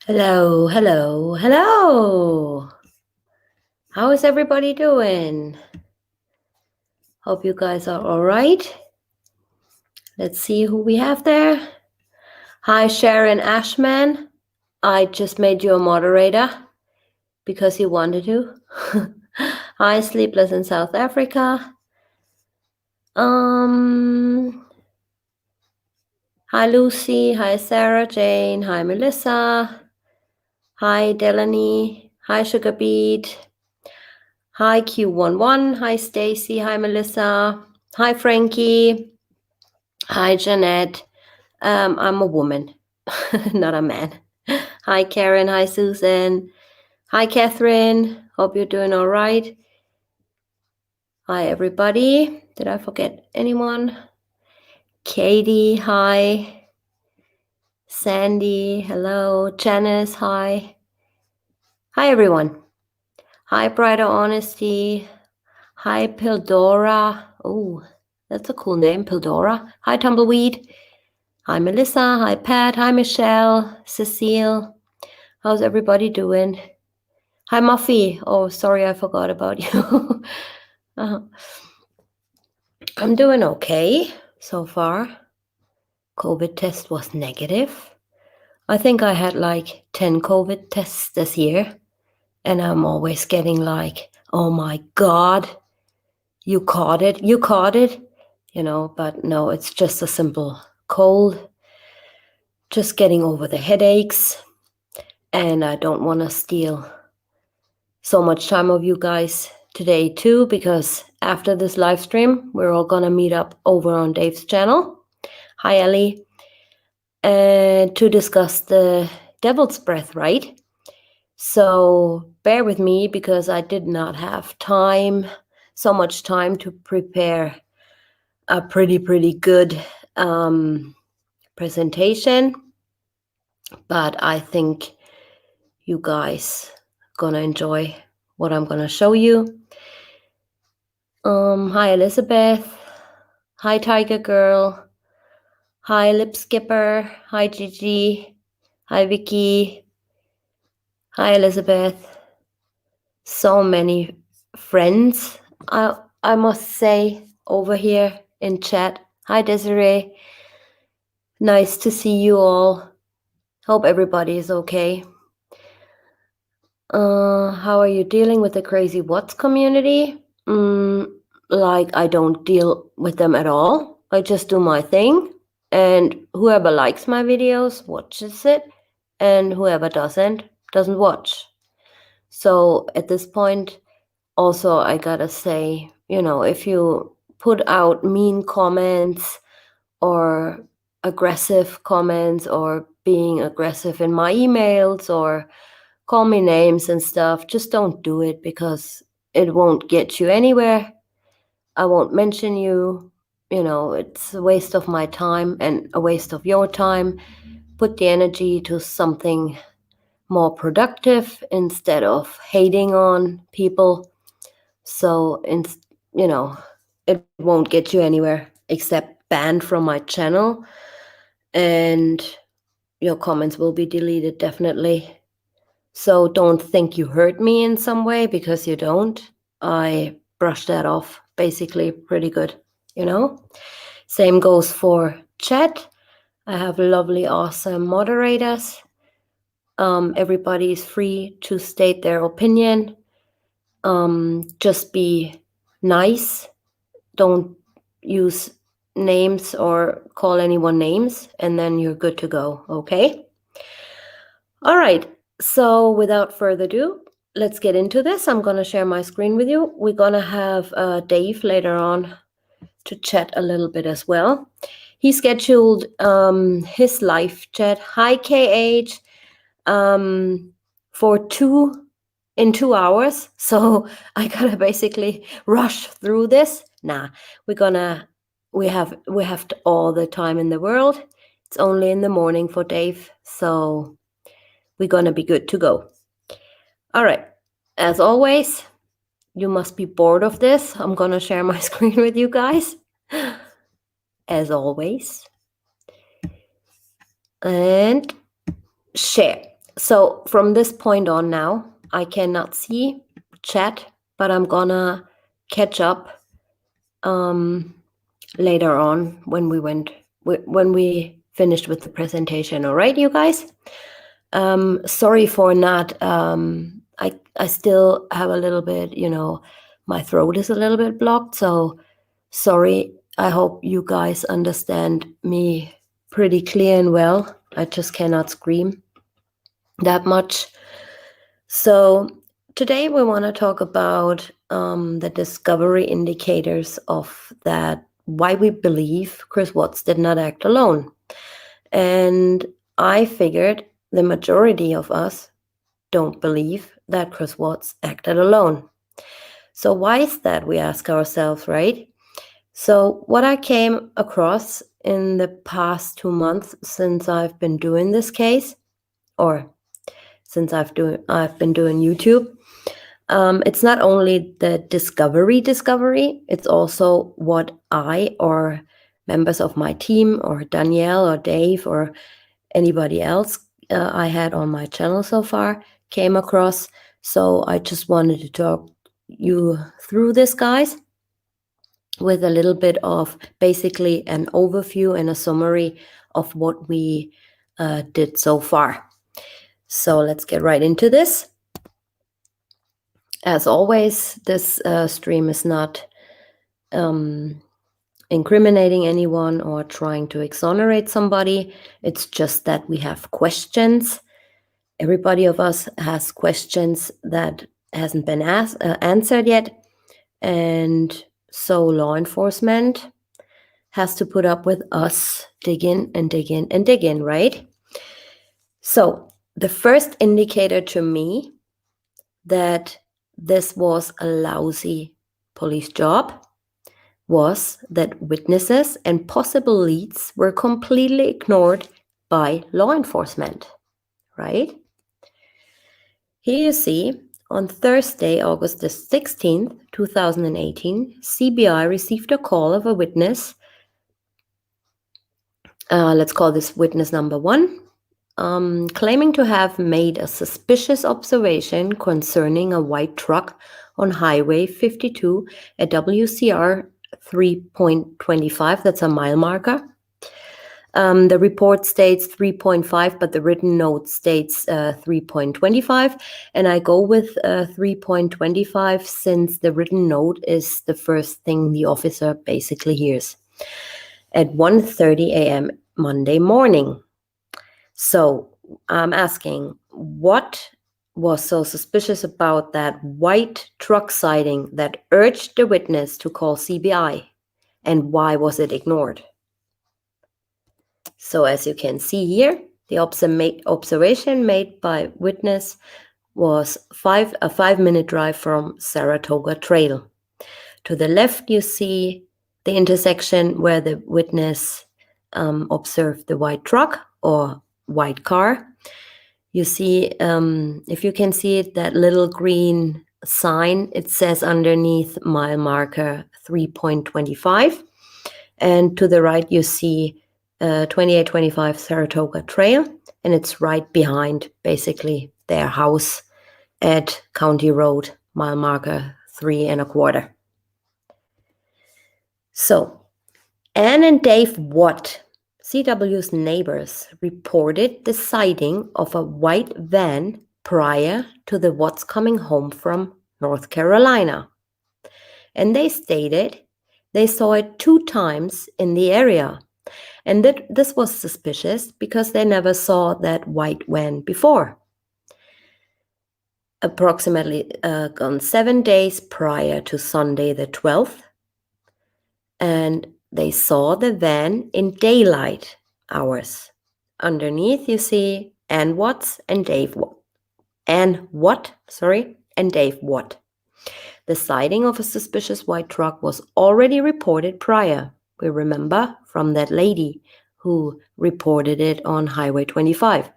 Hello, hello, hello. How is everybody doing? Hope you guys are all right. Let's see who we have there. Hi, Sharon Ashman. I just made you a moderator because you wanted to. Hi, Sleepless in South Africa. Hi, Lucy. Hi, Sarah Jane. Hi, Melissa. Hi, Delaney. Hi, Sugar Beet. Hi, Q11. Hi, Stacy. Hi, Melissa. Hi, Frankie. Hi, Jeanette. I'm a woman, not a man. Hi, Karen. Hi, Susan. Hi, Catherine. Hope you're doing all right. Hi, everybody. Did I forget anyone? Katie. Hi. Sandy. Hello. Janice. Hi. Hi, everyone. Hi, Brighter Honesty. Hi, Pildora. Oh, that's a cool name, Pildora. Hi, Tumbleweed. Hi, Melissa. Hi, Pat. Hi, Michelle. Cecile. How's everybody doing? Hi, Muffy. Oh, sorry, I forgot about you. uh, I'm doing okay so far. COVID test was negative. I think I had like 10 COVID tests this year. And I'm always getting like, oh my God, you caught it. You caught it. But no, it's just a simple cold. Just getting over the headaches. And I don't want to steal so much time of you guys today too, because after this live stream, we're all gonna meet up over on Dave's channel. Hi, Ellie. And to discuss the Devil's Breath, right? So bear with me because I did not have so much time to prepare a pretty good presentation. But I think you guys gonna enjoy what I'm gonna show you. Hi, Elizabeth. Hi, Tiger Girl. Hi, Lip Skipper. Hi, Gigi. Hi, Vicky. Hi, Elizabeth. So many friends, I must say, over here in chat. Hi, Desiree. Nice to see you all. Hope everybody is okay. How are you dealing with the Crazy What's community? Like, I don't deal with them at all. I just do my thing. And whoever likes my videos watches it. And whoever doesn't watch. So at this point, also, I gotta say, if you put out mean comments or aggressive comments or being aggressive in my emails or call me names and stuff, just don't do it because it won't get you anywhere. I won't mention you. It's a waste of my time and a waste of your time. Put the energy to something more productive instead of hating on people. So, it won't get you anywhere except banned from my channel. And your comments will be deleted, definitely. So don't think you hurt me in some way, because you don't. I brush that off basically pretty good, Same goes for chat. I have lovely, awesome moderators. Everybody is free to state their opinion. Just be nice. Don't use names or call anyone names, and then you're good to go, okay? All right, so without further ado, let's get into this. I'm going to share my screen with you. We're going to have Dave later on to chat a little bit as well. He scheduled his live chat, hi KH, for 2 hours. So I gotta basically rush through this. We have all the time in the world. It's only in the morning for Dave, so we're gonna be good to go. All right, as always, you must be bored of this. I'm gonna share my screen with you guys, as always, and share. So from this point on now, I cannot see chat, but I'm gonna catch up later on when we finished with the presentation. All right, you guys. Sorry for not. I still have a little bit. My throat is a little bit blocked. So sorry. I hope you guys understand me pretty clear and well. I just cannot scream that much. So today we want to talk about the discovery indicators of that, why we believe Chris Watts did not act alone. And I figured the majority of us don't believe that Chris Watts acted alone. So why is that, we ask ourselves, right? So what I came across in the past 2 months since I've been doing this case, or since I've been doing YouTube, it's not only the discovery, it's also what I or members of my team or Danielle or Dave or anybody else I had on my channel so far came across. So I just wanted to talk you through this, guys, with a little bit of basically an overview and a summary of what we did so far. So let's get right into this. As always, this stream is not incriminating anyone or trying to exonerate somebody. It's just that we have questions. Everybody of us has questions that hasn't been answered yet. And so law enforcement has to put up with us digging and digging and digging, right? So the first indicator to me that this was a lousy police job was that witnesses and possible leads were completely ignored by law enforcement, right? Here you see, on Thursday, August the 16th, 2018, CBI received a call of a witness. Let's call this witness number 1. Claiming to have made a suspicious observation concerning a white truck on Highway 52 at WCR 3.25, that's a mile marker. The report states 3.5, but the written note states 3.25. And I go with 3.25 since the written note is the first thing the officer basically hears at 1:30 a.m. Monday morning. So I'm asking, what was so suspicious about that white truck sighting that urged the witness to call CBI? And why was it ignored? So as you can see here, the observation made by witness was a 5-minute drive from Saratoga Trail. To the left, you see the intersection where the witness observed the white truck or white car. You see, if you can see it, that little green sign, it says underneath mile marker 3.25. And to the right, you see 2825 Saratoga Trail, and it's right behind basically their house at County Road, mile marker 3.25. So Ann and Dave Watt, CW's neighbors, reported the sighting of a white van prior to the Watts coming home from North Carolina. And they stated they saw it 2 times in the area. And this was suspicious because they never saw that white van before. Approximately on 7 days prior to Sunday the 12th. And they saw the van in daylight hours. Underneath you see Ann Watts and Dave Watt. And Dave Watt. The sighting of a suspicious white truck was already reported prior. We remember from that lady who reported it on Highway 25.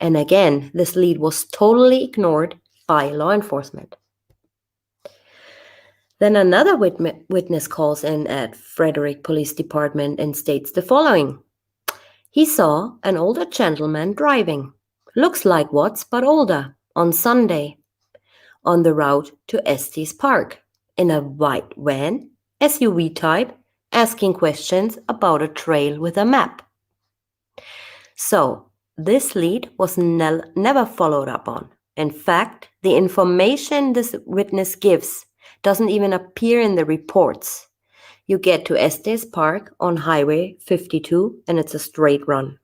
And again, this lead was totally ignored by law enforcement. Then another witness calls in at Frederick Police Department and states the following. He saw an older gentleman driving. looks like what's but older on Sunday on the route to Estes Park in a white van, SUV type, asking questions about a trail with a map. So, this lead was never followed up on. In fact, the information this witness gives doesn't even appear in the reports. You get to Estes Park on Highway 52 and it's a straight run.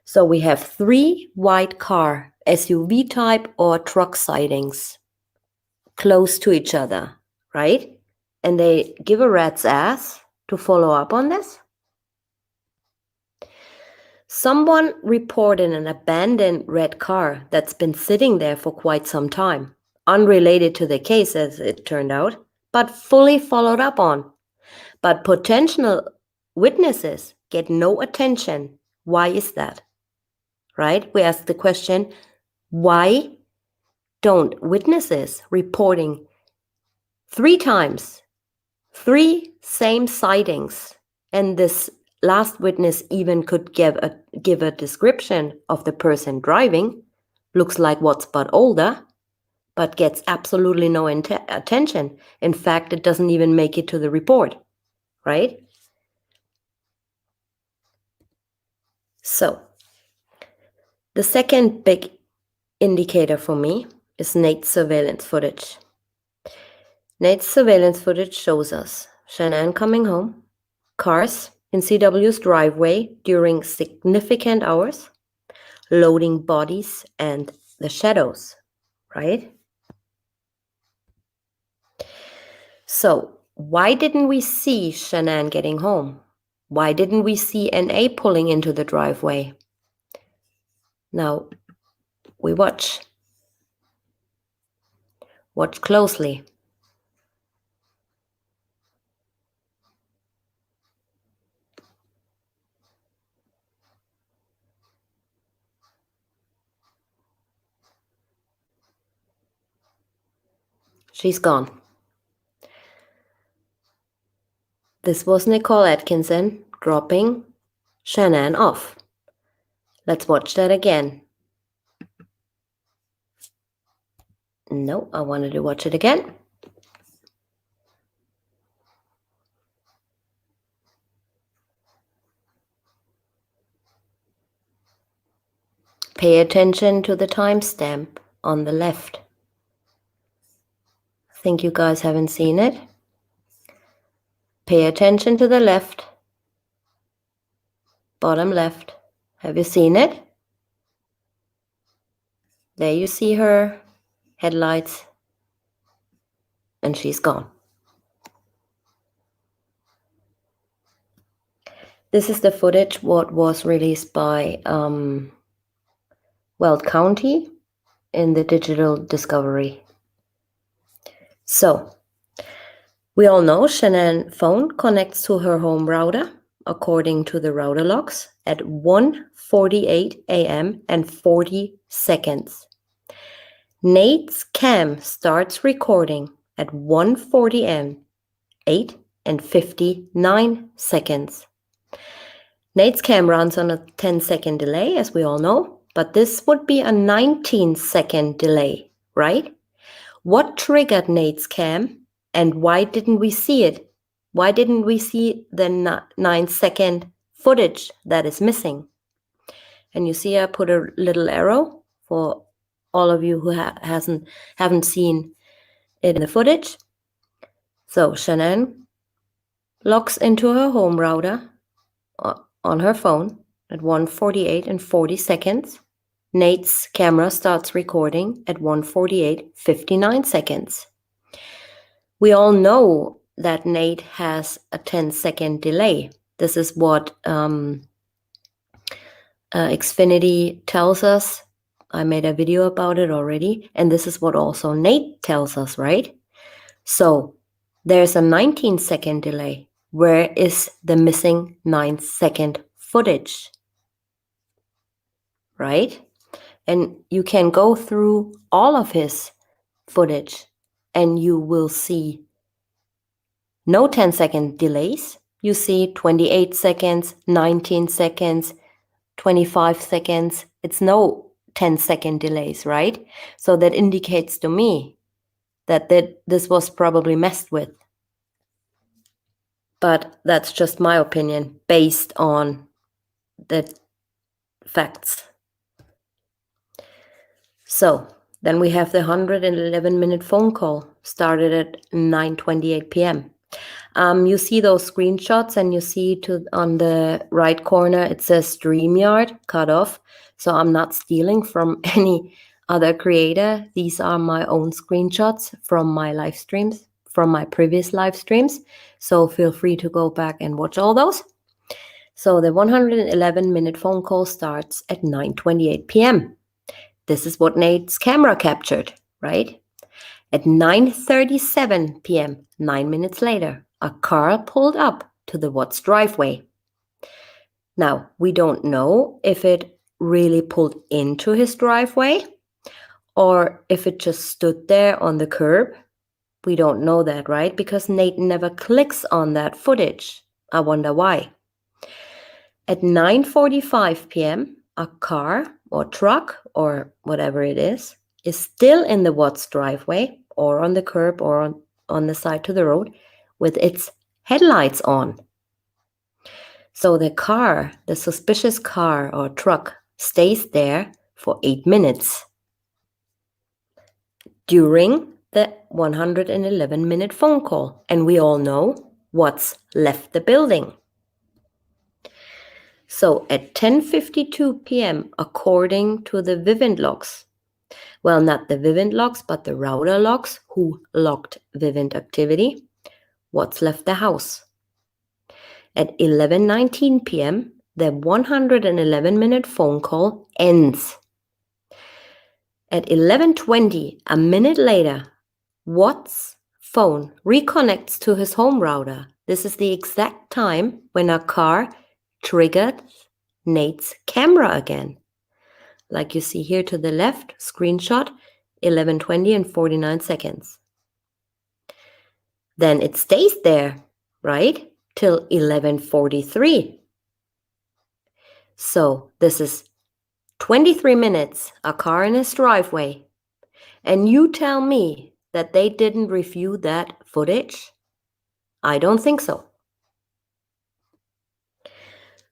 So we have 3 white car, SUV type or truck sightings close to each other, right? And they give a rat's ass to follow up on this. Someone reported an abandoned red car that's been sitting there for quite some time, unrelated to the case as it turned out, but fully followed up on. But potential witnesses get no attention. Why is that? Right? We ask the question, why don't witnesses reporting 3 times, 3 same sightings, and this last witness even could give a description of the person driving, looks like what's but older, but gets absolutely no attention. In fact, it doesn't even make it to the report, right? So, the second big indicator for me is Nate's surveillance footage. Nate's surveillance footage shows us Shanann coming home, cars in CW's driveway during significant hours, loading bodies and the shadows, right? So, why didn't we see Shanann getting home? Why didn't we see NA pulling into the driveway? Now, we watch. Watch closely. She's gone. This was Nicole Atkinson dropping Shanann off. Let's watch that again. No, I wanted to watch it again. Pay attention to the timestamp on the left. I think you guys haven't seen it. Pay attention to the left. Bottom left. Have you seen it? There you see her headlights. And she's gone. This is the footage what was released by Weld County in the digital discovery. So, we all know Shanann's phone connects to her home router according to the router logs at 1:48 a.m. and 40 seconds. Nate's cam starts recording at 1:40 a.m., 8 and 59 seconds. Nate's cam runs on a 10-second delay, as we all know, but this would be a 19-second delay, right? What triggered Nate's cam and why didn't we see it? Why didn't we see the 9-second footage that is missing? And you see I put a little arrow for all of you who haven't seen it in the footage. So Shanann logs into her home router on her phone at 1:48 and 40 seconds. Nate's camera starts recording at 1:48:59 seconds. We all know that Nate has a 10-second delay. This is what Xfinity tells us. I made a video about it already. And this is what also Nate tells us, right? So there's a 19-second delay. Where is the missing 9-second footage? Right? And you can go through all of his footage and you will see no 10-second delays. You see 28 seconds, 19 seconds, 25 seconds. It's no 10-second delays, right? So that indicates to me that this was probably messed with. But that's just my opinion based on the facts. So then we have the 111-minute phone call started at 9:28 p.m. You see those screenshots, and you see on the right corner it says StreamYard cut off. So I'm not stealing from any other creator. These are my own screenshots from my live streams, from my previous live streams. So feel free to go back and watch all those. So the 111-minute phone call starts at 9:28 p.m. This is what Nate's camera captured, right? At 9:37 p.m., 9 minutes later, a car pulled up to the Watts driveway. Now, we don't know if it really pulled into his driveway or if it just stood there on the curb. We don't know that, right? Because Nate never clicks on that footage. I wonder why. At 9:45 p.m., a car or truck or whatever it is still in the Watts driveway or on the curb or on the side to the road with its headlights on. So the car, the suspicious car or truck, stays there for 8 minutes during the 111-minute phone call. And we all know Watts left the building. So at 10:52 p.m., according to the Vivint logs, well, not the Vivint logs, but the router logs who logged Vivint activity, Watts left the house. At 11:19 p.m., the 111-minute phone call ends. At 11:20, a minute later, Watts' phone reconnects to his home router. This is the exact time when a car triggered Nate's camera again. Like you see here to the left, screenshot, 11:20 and 49 seconds. Then it stays there, right? Till 11:43. So this is 23 minutes, a car in his driveway. And you tell me that they didn't review that footage? I don't think so.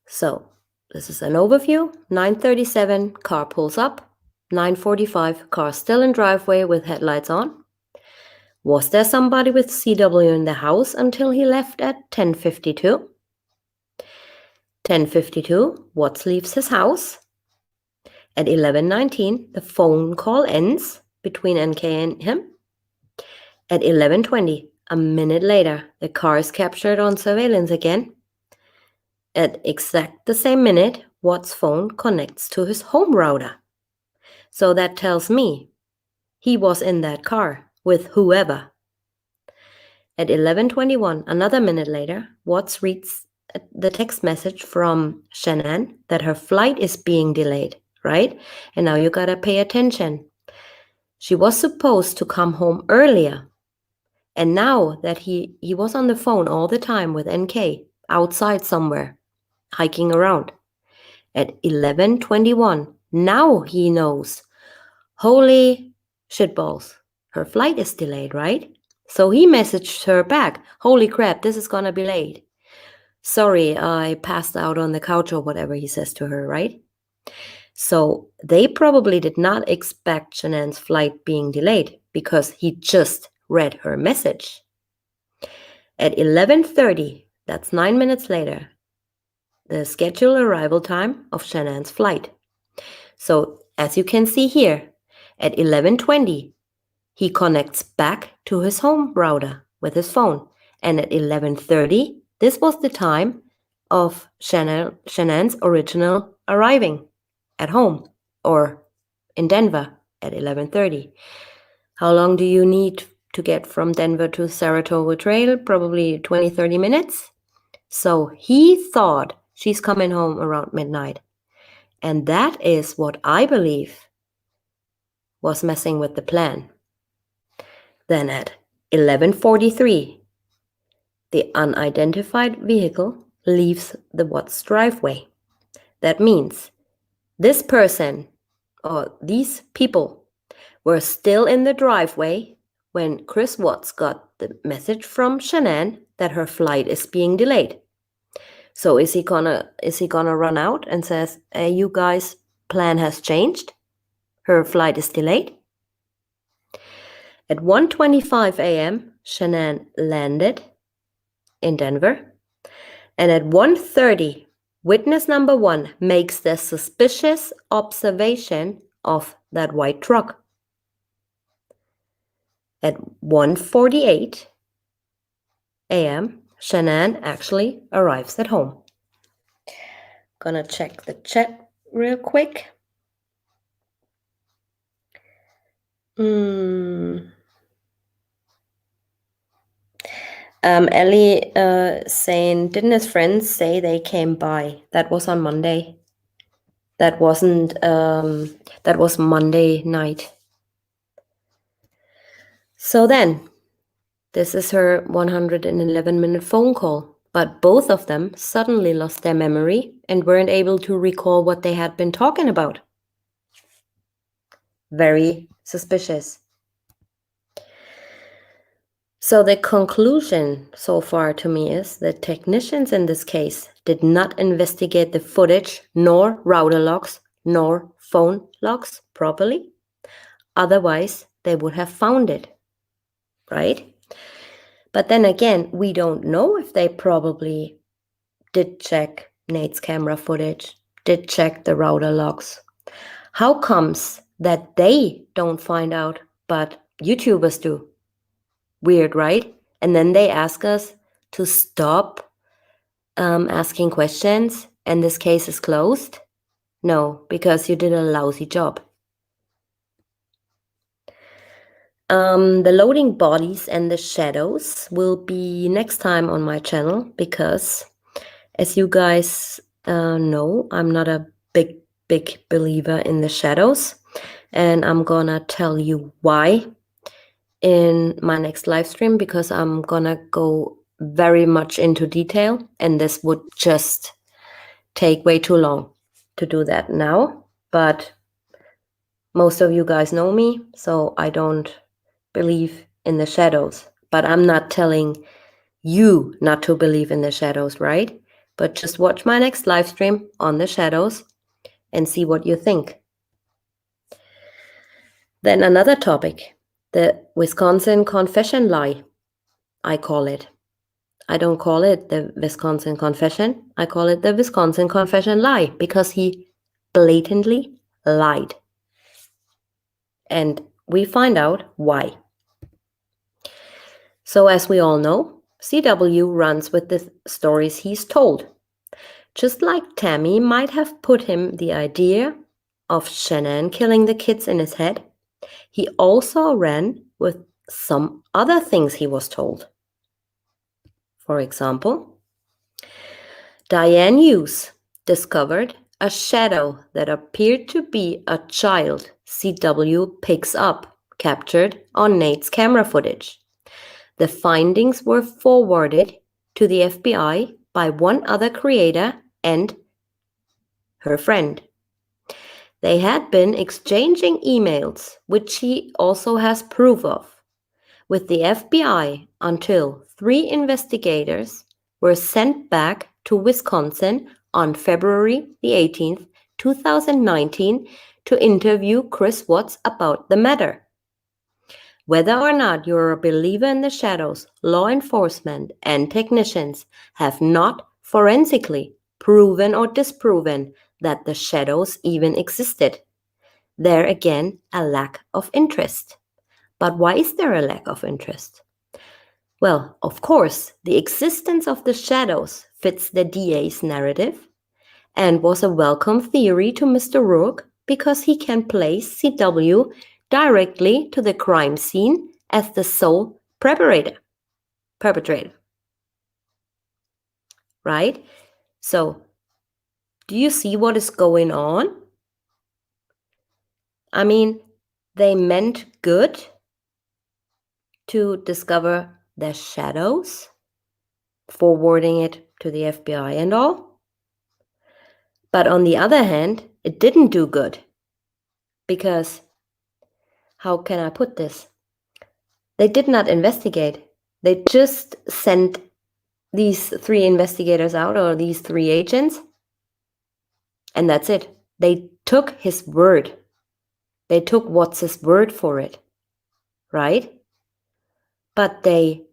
So this is an overview. 9:37, car pulls up. 9:45, car still in driveway with headlights on. Was there somebody with CW in the house until he left at 10:52? 10:52, Watts leaves his house. At 11:19, the phone call ends between NK and him. At 11:20, a minute later, the car is captured on surveillance again. At exact the same minute, Watts' phone connects to his home router. So that tells me he was in that car with whoever. At 11:21, another minute later, Watts reads the text message from Shannon that her flight is being delayed, right? And now you gotta pay attention. She was supposed to come home earlier. And now that he was on the phone all the time with NK, outside somewhere, hiking around. At 11:21, now he knows. Holy shitballs, her flight is delayed, right? So he messaged her back, holy crap, this is gonna be late. Sorry, I passed out on the couch or whatever he says to her, right? So they probably did not expect Shannon's flight being delayed because he just read her message. At 11:30, that's 9 minutes later, the scheduled arrival time of Shannon's flight. So as you can see here, at 11:20, he connects back to his home router with his phone. And at 11:30, this was the time of Shannon's original arriving at home or in Denver at 11:30. How long do you need to get from Denver to Saratoga Trail? Probably 20-30 minutes. So he thought she's coming home around midnight. And that is what I believe was messing with the plan. Then at 11:43, the unidentified vehicle leaves the Watts driveway. That means This person, or these people, were still in the driveway when Chris Watts got the message from Shanann that her flight is being delayed. So is he gonna run out and says, "Hey, you guys, plan has changed. Her flight is delayed"? At 1:25 a.m., Shanann landed in Denver, and at 1:30, witness number 1 makes the suspicious observation of that white truck. At 1:48 a.m., Shanann actually arrives at home. Gonna check the chat real quick. Ellie saying, didn't his friends say they came by? That was on Monday. That wasn't, that was Monday night. So then, this is her 111-minute phone call, but both of them suddenly lost their memory and weren't able to recall what they had been talking about. Very suspicious. So the conclusion so far to me is that technicians in this case did not investigate the footage, nor router logs, nor phone logs properly. Otherwise, they would have found it, right? But then again, we don't know if they probably did check Nate's camera footage, did check the router logs. How comes that they don't find out, but YouTubers do? Weird, right? And then they ask us to stop asking questions, and this case is closed? No, because you did a lousy job. The loading bodies and the shadows will be next time on my channel, because as you guys know, I'm not a big believer in the shadows, and I'm gonna tell you why in my next live stream, because I'm gonna go very much into detail, and this would just take way too long to do that now. But most of you guys know me, so I don't believe in the shadows. But I'm not telling you not to believe in the shadows, right? But just watch my next live stream on the shadows and see what you think. Then another topic, the Wisconsin confession lie, I call it. I don't call it the Wisconsin confession. I call it the Wisconsin confession lie, because he blatantly lied. And we find out why. So as we all know, CW runs with the stories he's told. Just like Tammy might have put him the idea of Shanann killing the kids in his head, he also ran with some other things he was told. For example, Diane Hughes discovered a shadow that appeared to be a child CW picks up, captured on Nate's camera footage. The findings were forwarded to the FBI by one other creator and her friend. They had been exchanging emails, which she also has proof of, with the FBI until 3 investigators were sent back to Wisconsin on February the 18th, 2019 to interview Chris Watts about the matter. Whether or not you're a believer in the shadows, law enforcement and technicians have not forensically proven or disproven that the shadows even existed. There again, a lack of interest. But why is there a lack of interest? Well, of course, the existence of the shadows fits the DA's narrative and was a welcome theory to Mr. Rourke, because he can place CW directly to the crime scene as the sole perpetrator. Right? So, do you see what is going on? I mean, they meant good to discover the shadows, forwarding it to the FBI and all. But on the other hand, It didn't do good because, how can I put this? They did not investigate. They just sent these 3 investigators out, or these 3 agents, and that's it. They took his word. They took Watts' word for it, right? But they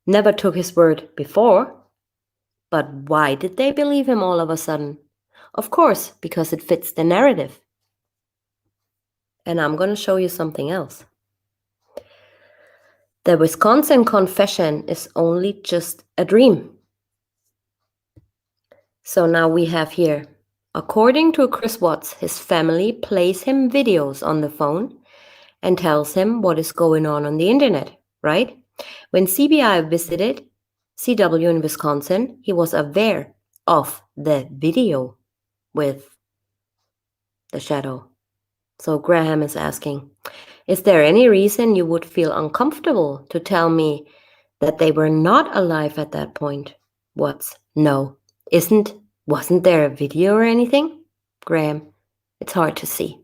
never took his word before. But why did they believe him all of a sudden? Of course, because it fits the narrative. And I'm going to show you something else. The Wisconsin confession is only just a dream. So now we have here, according to Chris Watts, his family plays him videos on the phone and tells him what is going on the internet, right? When CBI visited CW in Wisconsin, he was aware of the video with the shadow. So Graham is asking, is there any reason you would feel uncomfortable to tell me that they were not alive at that point? Watts, no. Wasn't there a video or anything? Graham, it's hard to see.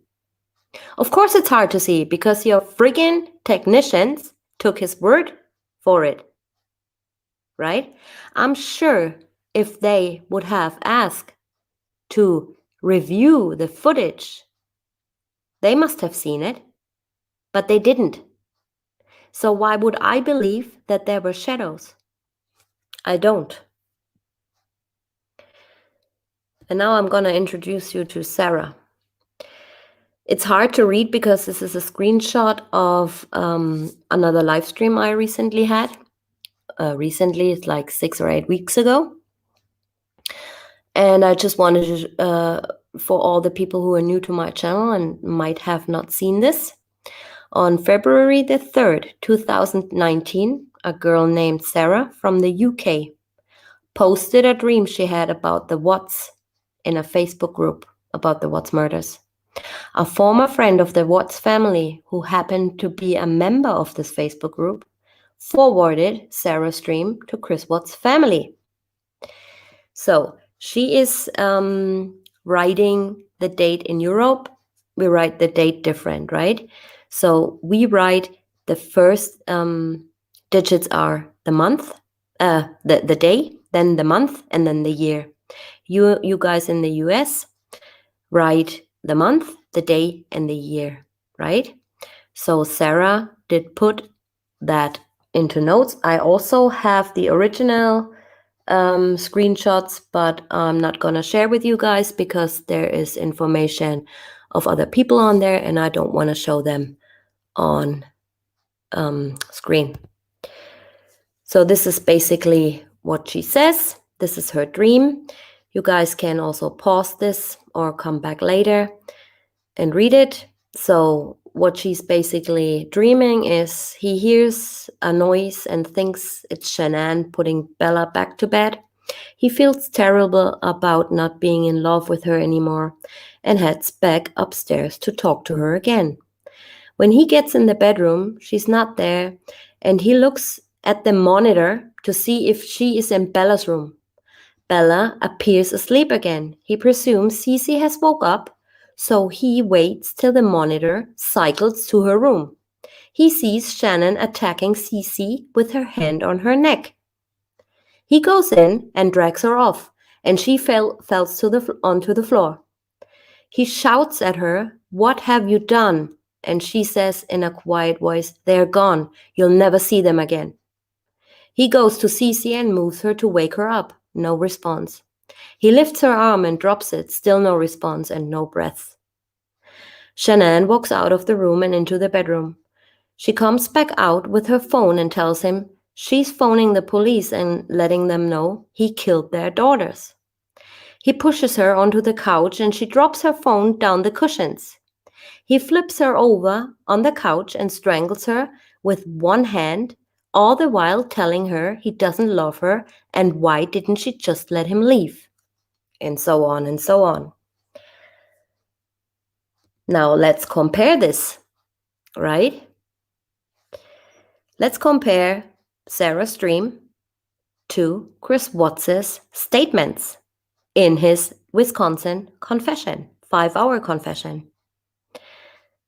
Of course it's hard to see, because your friggin' technicians took his word for it, right? I'm sure if they would have asked to review the footage, they must have seen it, but they didn't. So why would I believe that there were shadows? I don't. And now I'm going to introduce you to Sarah. It's hard to read because this is a screenshot of another live stream I recently had. Recently, it's like 6 or 8 weeks ago. And I just wanted to, for all the people who are new to my channel and might have not seen this, on February the 3rd, 2019, a girl named Sarah from the UK posted a dream she had about the Watts in a Facebook group about the Watts murders. A former friend of the Watts family, who happened to be a member of this Facebook group, forwarded Sarah's dream to Chris Watts' family. So she is writing the date in Europe. We write the date different, right? So we write the first digits are the month, the day, then the month, and then the year. You guys in the US write the month, the day, and the year, right? So Sarah did put that into notes. I also have the original screenshots, but I'm not going to share with you guys because there is information of other people on there and I don't want to show them on screen. So this is basically what she says. This is her dream. You guys can also pause this or come back later and read it. So what she's basically dreaming is he hears a noise and thinks it's Shanann putting Bella back to bed. He feels terrible about not being in love with her anymore and heads back upstairs to talk to her again. When he gets in the bedroom, she's not there, and he looks at the monitor to see if she is in Bella's room. Bella appears asleep again. He presumes Cece has woke up, so he waits till the monitor cycles to her room. He sees Shannon attacking Cece with her hand on her neck. He goes in and drags her off, and she falls onto the floor. He shouts at her, "What have you done?" And she says in a quiet voice, "They're gone. You'll never see them again." He goes to Cece and moves her to wake her up. No response. He lifts her arm and drops it. Still no response and no breath. Shanann walks out of the room and into the bedroom. She comes back out with her phone and tells him she's phoning the police and letting them know he killed their daughters. He pushes her onto the couch and she drops her phone down the cushions. He flips her over on the couch and strangles her with one hand, all the while telling her he doesn't love her and why didn't she just let him leave? And so on and so on. Now let's compare this, right? Let's compare Sarah's dream to Chris Watts' statements in his Wisconsin confession 5-hour confession.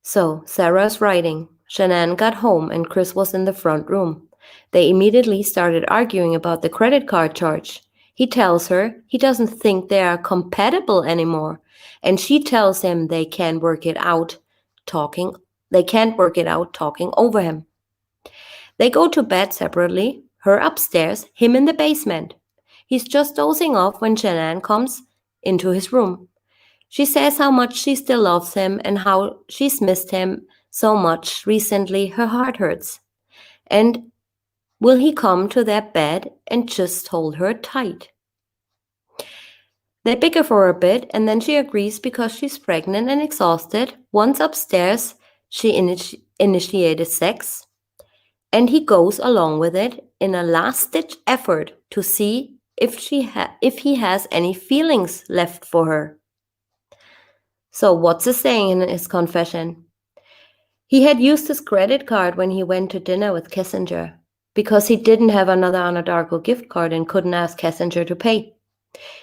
So Sarah's writing. Shanann got home and Chris was in the front room. They immediately started arguing about the credit card charge. He tells her he doesn't think they are compatible anymore, and she tells him they can't work it out talking over him. They go to bed separately, her upstairs, him in the basement. He's just dozing off when Shanann comes into his room. She says how much she still loves him and how she's missed him so much recently her heart hurts. And will he come to their bed and just hold her tight? They bicker for a bit and then she agrees because she's pregnant and exhausted. Once upstairs, she initiated sex and he goes along with it in a last-ditch effort to see if he has any feelings left for her. So what's he saying in his confession? He had used his credit card when he went to dinner with Kissinger because he didn't have another Anadarko gift card and couldn't ask Kissinger to pay.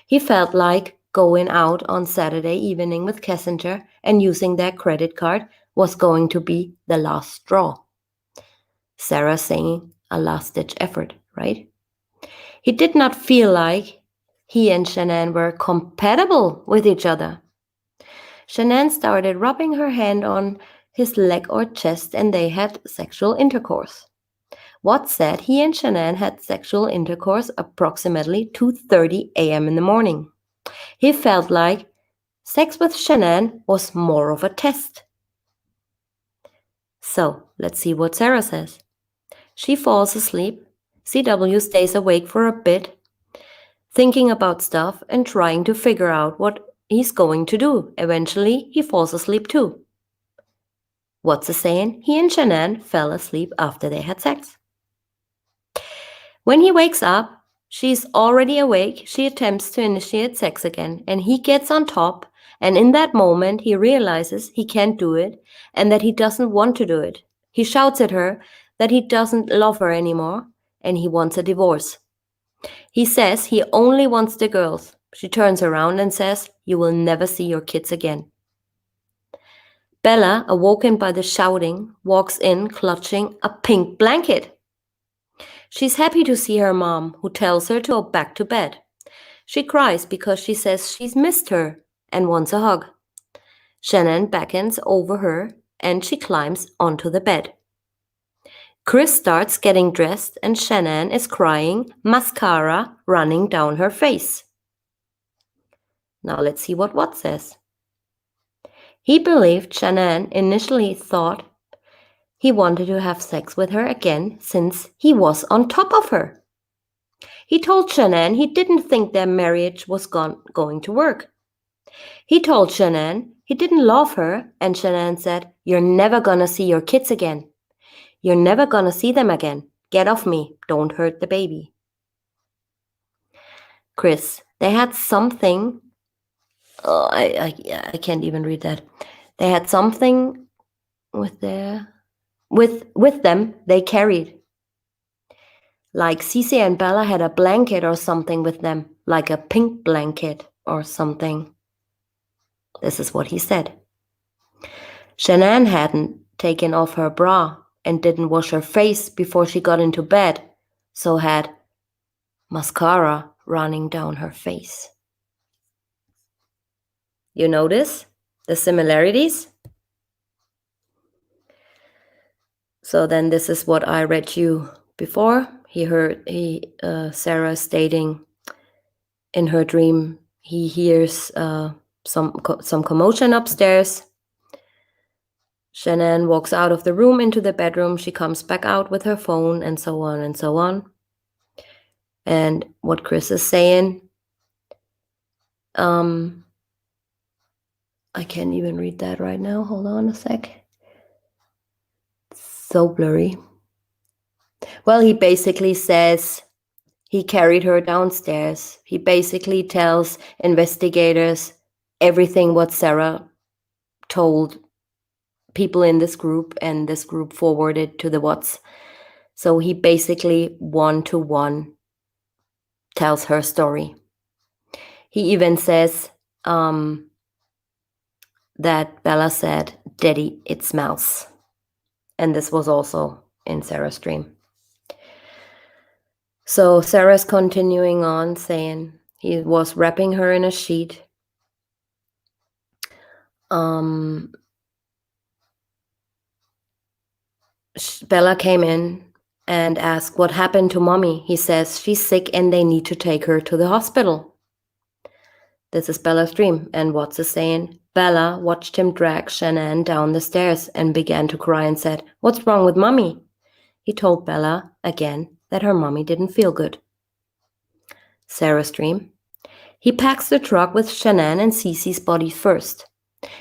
He felt like going out on Saturday evening with Kissinger and using their credit card was going to be the last straw. Sarah saying a last-ditch effort, right? He did not feel like he and Shanann were compatible with each other. Shanann started rubbing her hand on his leg or chest and they had sexual intercourse. Watts said he and Shanann had sexual intercourse approximately 2:30 a.m. in the morning. He felt like sex with Shanann was more of a test. So, let's see what Sarah says. She falls asleep. CW stays awake for a bit, thinking about stuff and trying to figure out what he's going to do. Eventually, he falls asleep too. What's the saying? He and Shanann fell asleep after they had sex. When he wakes up, she's already awake. She attempts to initiate sex again, and he gets on top, and in that moment, he realizes he can't do it and that he doesn't want to do it. He shouts at her that he doesn't love her anymore and he wants a divorce. He says he only wants the girls. She turns around and says, "You will never see your kids again." Bella, awoken by the shouting, walks in clutching a pink blanket. She's happy to see her mom, who tells her to go back to bed. She cries because she says she's missed her and wants a hug. Shanann beckons over her and she climbs onto the bed. Chris starts getting dressed and Shanann is crying, mascara running down her face. Now let's see what Watt says. He believed Shanann initially thought he wanted to have sex with her again since he was on top of her. He told Shanann he didn't think their marriage was going to work. He told Shanann he didn't love her and Shanann said, "You're never gonna see your kids again. You're never gonna see them again. Get off me. Don't hurt the baby." Chris, they had something. Oh, I can't even read that. They had something with them they carried. Like Cece and Bella had a blanket or something with them, like a pink blanket or something. This is what he said. Shanann hadn't taken off her bra and didn't wash her face before she got into bed, so had mascara running down her face. You notice the similarities? So then this is what I read you before. Sarah stating in her dream he hears some commotion upstairs. Shanann walks out of the room into the bedroom. She comes back out with her phone and so on and so on. And what Chris is saying, I can't even read that right now. Hold on a sec. So blurry. Well, he basically says he carried her downstairs. He basically tells investigators everything what Sarah told people in this group, and this group forwarded to the Watts. So he basically one-to-one tells her story. He even says that Bella said, "Daddy, it smells." And this was also in Sarah's dream. So Sarah's continuing on saying he was wrapping her in a sheet. Bella came in and asked what happened to Mommy. He says she's sick and they need to take her to the hospital. This is Bella's dream. And what's it saying? Bella watched him drag Shanann down the stairs and began to cry and said, "What's wrong with Mommy?" He told Bella again that her mommy didn't feel good. Sarah's dream. He packs the truck with Shanann and Cece's body first,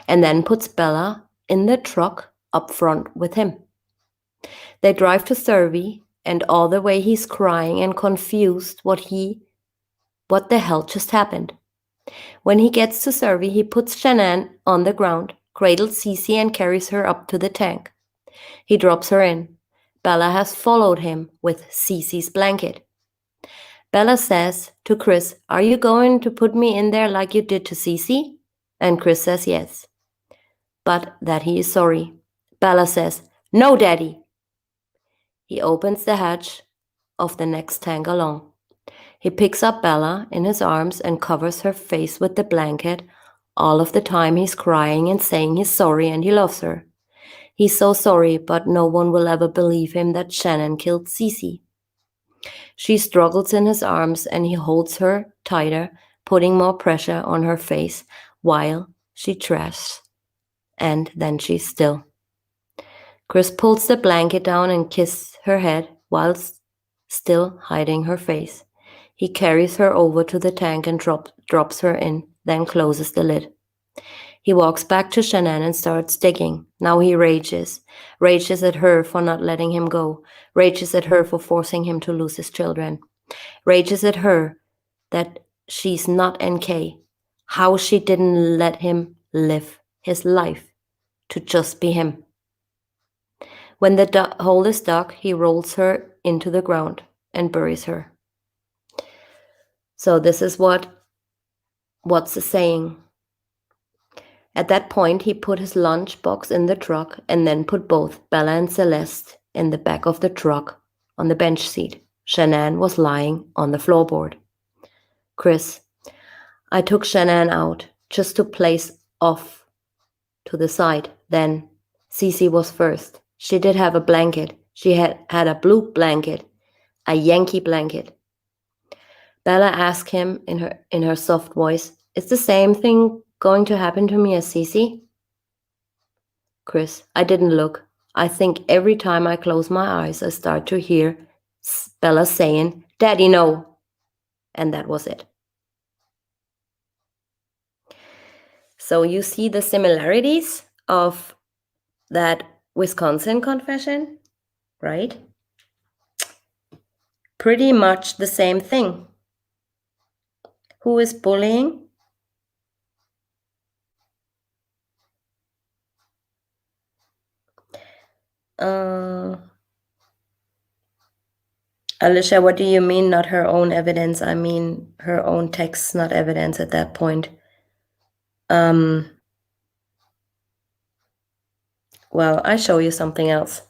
and then puts Bella in the truck up front with him. They drive to Surrey, and all the way he's crying and confused what the hell just happened. When he gets to Surrey, he puts Shanann on the ground, cradles Cece and carries her up to the tank. He drops her in. Bella has followed him with Cece's blanket. Bella says to Chris, "Are you going to put me in there like you did to Cece?" And Chris says yes, but that he is sorry. Bella says, "No, Daddy." He opens the hatch of the next tank along. He picks up Bella in his arms and covers her face with the blanket. All of the time he's crying and saying he's sorry and he loves her. He's so sorry, but no one will ever believe him that Shanann killed Cece. She struggles in his arms and he holds her tighter, putting more pressure on her face while she trashes, and then she's still. Chris pulls the blanket down and kisses her head whilst still hiding her face. He carries her over to the tank and drops her in, then closes the lid. He walks back to Shanann and starts digging. Now he rages at her for not letting him go, rages at her for forcing him to lose his children, rages at her that she's not NK, how she didn't let him live his life to just be him. When the hole is dug, he rolls her into the ground and buries her. So this is what's the saying. At that point, he put his lunch box in the truck and then put both Bella and Celeste in the back of the truck on the bench seat. Shanann was lying on the floorboard. Chris, I took Shanann out just to place off to the side. Then Cece was first. She did have a blanket. She had a blue blanket, a Yankee blanket. Bella asked him in her soft voice, "Is the same thing going to happen to me as Cece?" Chris, I didn't look. I think every time I close my eyes, I start to hear Bella saying, "Daddy, no." And that was it. So you see the similarities of that Wisconsin confession, right? Pretty much the same thing. Who is bullying? Alicia, what do you mean not her own evidence? I mean her own text, not evidence at that point. Well, I show you something else.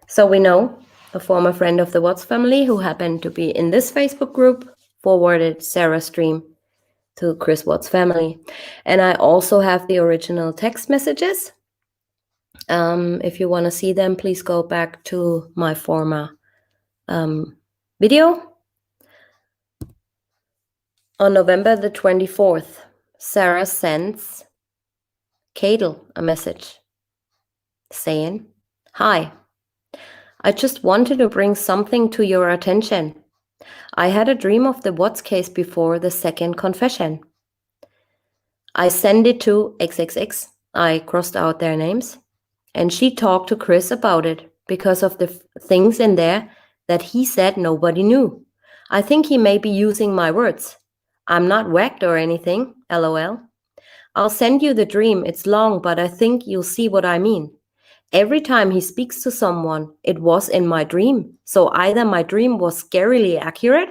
So we know a former friend of the Watts family who happened to be in this Facebook group forwarded Sarah's dream to Chris Watts' family. And I also have the original text messages. If you want to see them, please go back to my former video. On November the 24th, Sarah sends Cadel a message saying, "Hi, I just wanted to bring something to your attention. I had a dream of the Watts case before the second confession. I sent it to XXX, I crossed out their names, and she talked to Chris about it because of the things in there that he said nobody knew. I think he may be using my words. I'm not whacked or anything, LOL. I'll send you the dream. It's long, but I think you'll see what I mean. Every time he speaks to someone, it was in my dream. So either my dream was scarily accurate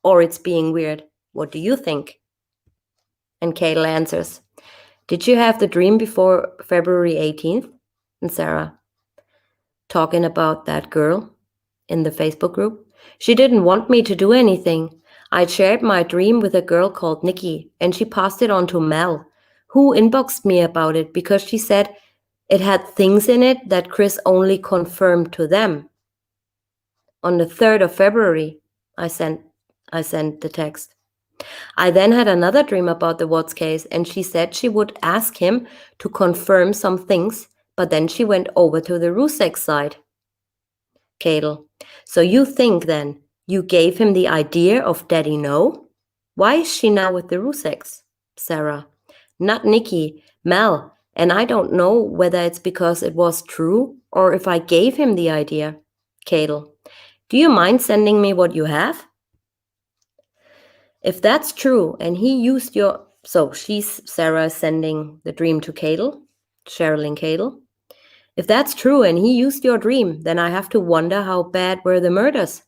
or it's being weird. What do you think?" And Cadel answers, Did you have the dream before February 18th? And Sarah, talking about that girl in the Facebook group. She didn't want me to do anything. I shared my dream with a girl called Nikki, and she passed it on to Mel, who inboxed me about it because she said it had things in it that Chris only confirmed to them. On the 3rd of February, I sent the text. I then had another dream about the Watts case, and she said she would ask him to confirm some things, but then she went over to the Rusek side. Cadel, so you think then you gave him the idea of Daddy No? Why is she now with the Ruseks? Sarah, not Nikki, Mel, and I don't know whether it's because it was true or if I gave him the idea. Cadel, do you mind sending me what you have? If that's true and he used your... So she's Sarah sending the dream to Cadel, Sherilyn Cadel. If that's true and he used your dream, then I have to wonder how bad were the murders.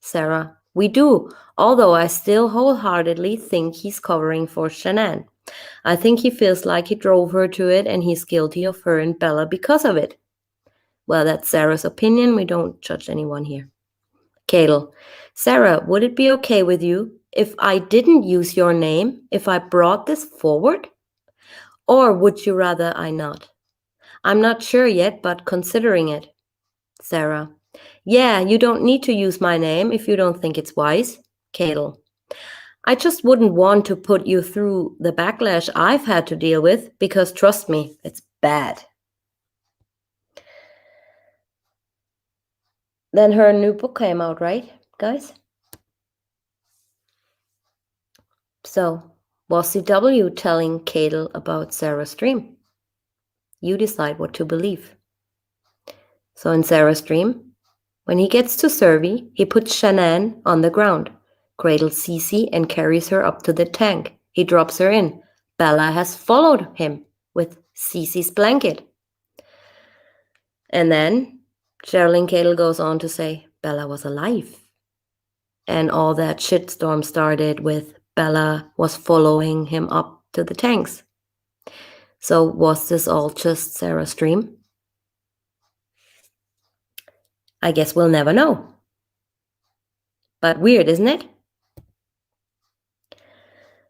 Sarah, we do, although I still wholeheartedly think he's covering for Shanann. I think he feels like he drove her to it and he's guilty of her and Bella because of it. Well, that's Sarah's opinion. We don't judge anyone here. Cadel, Sarah, would it be okay with you if I didn't use your name, if I brought this forward? Or would you rather I not? I'm not sure yet, but considering it. Sarah, yeah, you don't need to use my name if you don't think it's wise. Cadel, I just wouldn't want to put you through the backlash I've had to deal with because trust me, it's bad. Then her new book came out, right, guys? So, was CW telling Cadel about Sarah's dream? You decide what to believe. So in Sarah's dream, when he gets to Survey, he puts Shanann on the ground, cradles Cece and carries her up to the tank. He drops her in. Bella has followed him with Cece's blanket. And then Sherilyn Cadel goes on to say Bella was alive. And all that shitstorm started with Bella was following him up to the tanks. So was this all just Sarah's dream? I guess we'll never know. But weird, isn't it?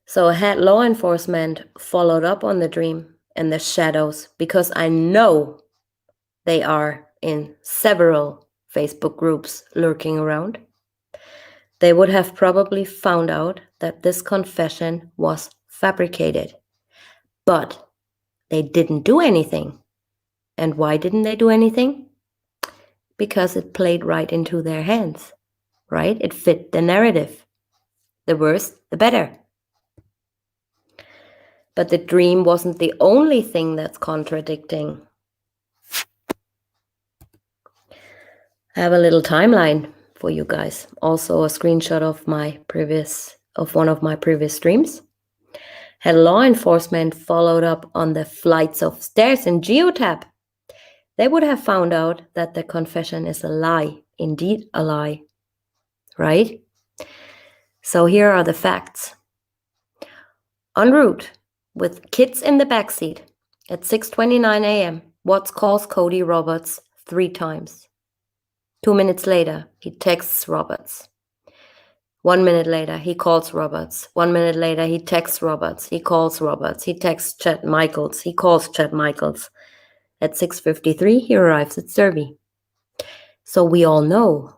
So had law enforcement followed up on the dream and the shadows, because I know they are in several Facebook groups lurking around, they would have probably found out that this confession was fabricated. But they didn't do anything. And why didn't they do anything? Because it played right into their hands, right? It fit the narrative. The worse, the better. But the dream wasn't the only thing that's contradicting. I have a little timeline for you guys. Also a screenshot of one of my previous streams. Had law enforcement followed up on the flights of stairs in Geotab, they would have found out that the confession is a lie, indeed a lie, right? So here are the facts. En route, with kids in the backseat, at 6:29 a.m., Watts calls Cody Roberts 3 times. 2 minutes later, he texts Roberts. 1 minute later, he calls Roberts. 1 minute later, he texts Roberts. He calls Roberts. He texts Chet Michaels. He calls Chet Michaels. At 6:53, he arrives at Survey. So we all know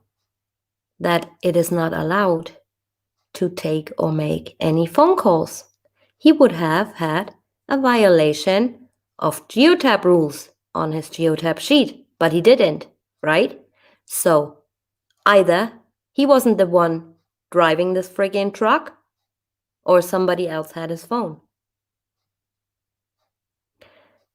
that it is not allowed to take or make any phone calls. He would have had a violation of Geotab rules on his Geotab sheet, but he didn't, right? So either he wasn't the one driving this friggin' truck, or somebody else had his phone.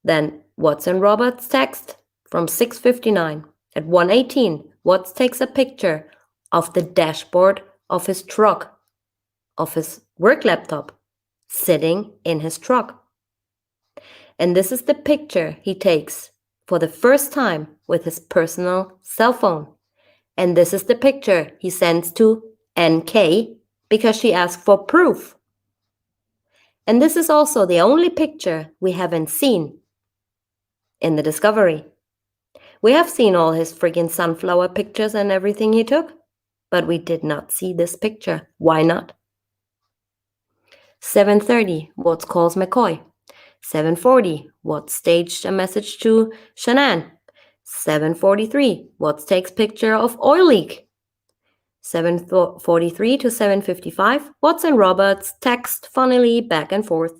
Then Watts and Roberts text from 6:59. At 1:18, Watts takes a picture of the dashboard of his truck, of his work laptop, sitting in his truck. And this is the picture he takes for the first time with his personal cell phone. And this is the picture he sends to NK because she asked for proof. And this is also the only picture we haven't seen in the discovery. We have seen all his friggin' sunflower pictures and everything he took, but we did not see this picture. Why not? 7:30, Watts calls McCoy. 7:40, Watts staged a message to Shanann. 7:43, Watts takes picture of oil leak. 7:43 to 7:55, Watts and Roberts text funnily back and forth.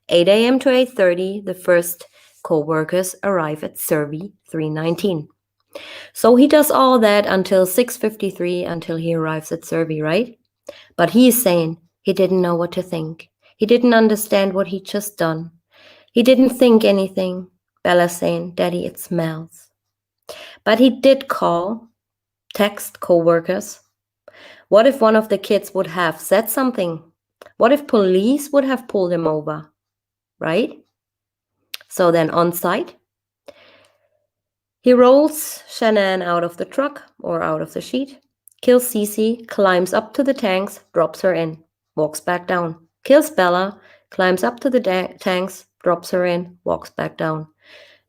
8 a.m. to 8:30, the first co-workers arrive at Survey 319. So he does all that until 6:53, until he arrives at Survey, right? But he is saying he didn't know what to think. He didn't understand what he'd just done. He didn't think anything. Bella's saying, Daddy, it smells. But he did text co-workers. What if one of the kids would have said something? What if police would have pulled him over? Right? So then on site, he rolls Shanann out of the truck or out of the sheet, kills Cece, climbs up to the tanks, drops her in, walks back down, kills Bella, climbs up to the tanks, drops her in, walks back down,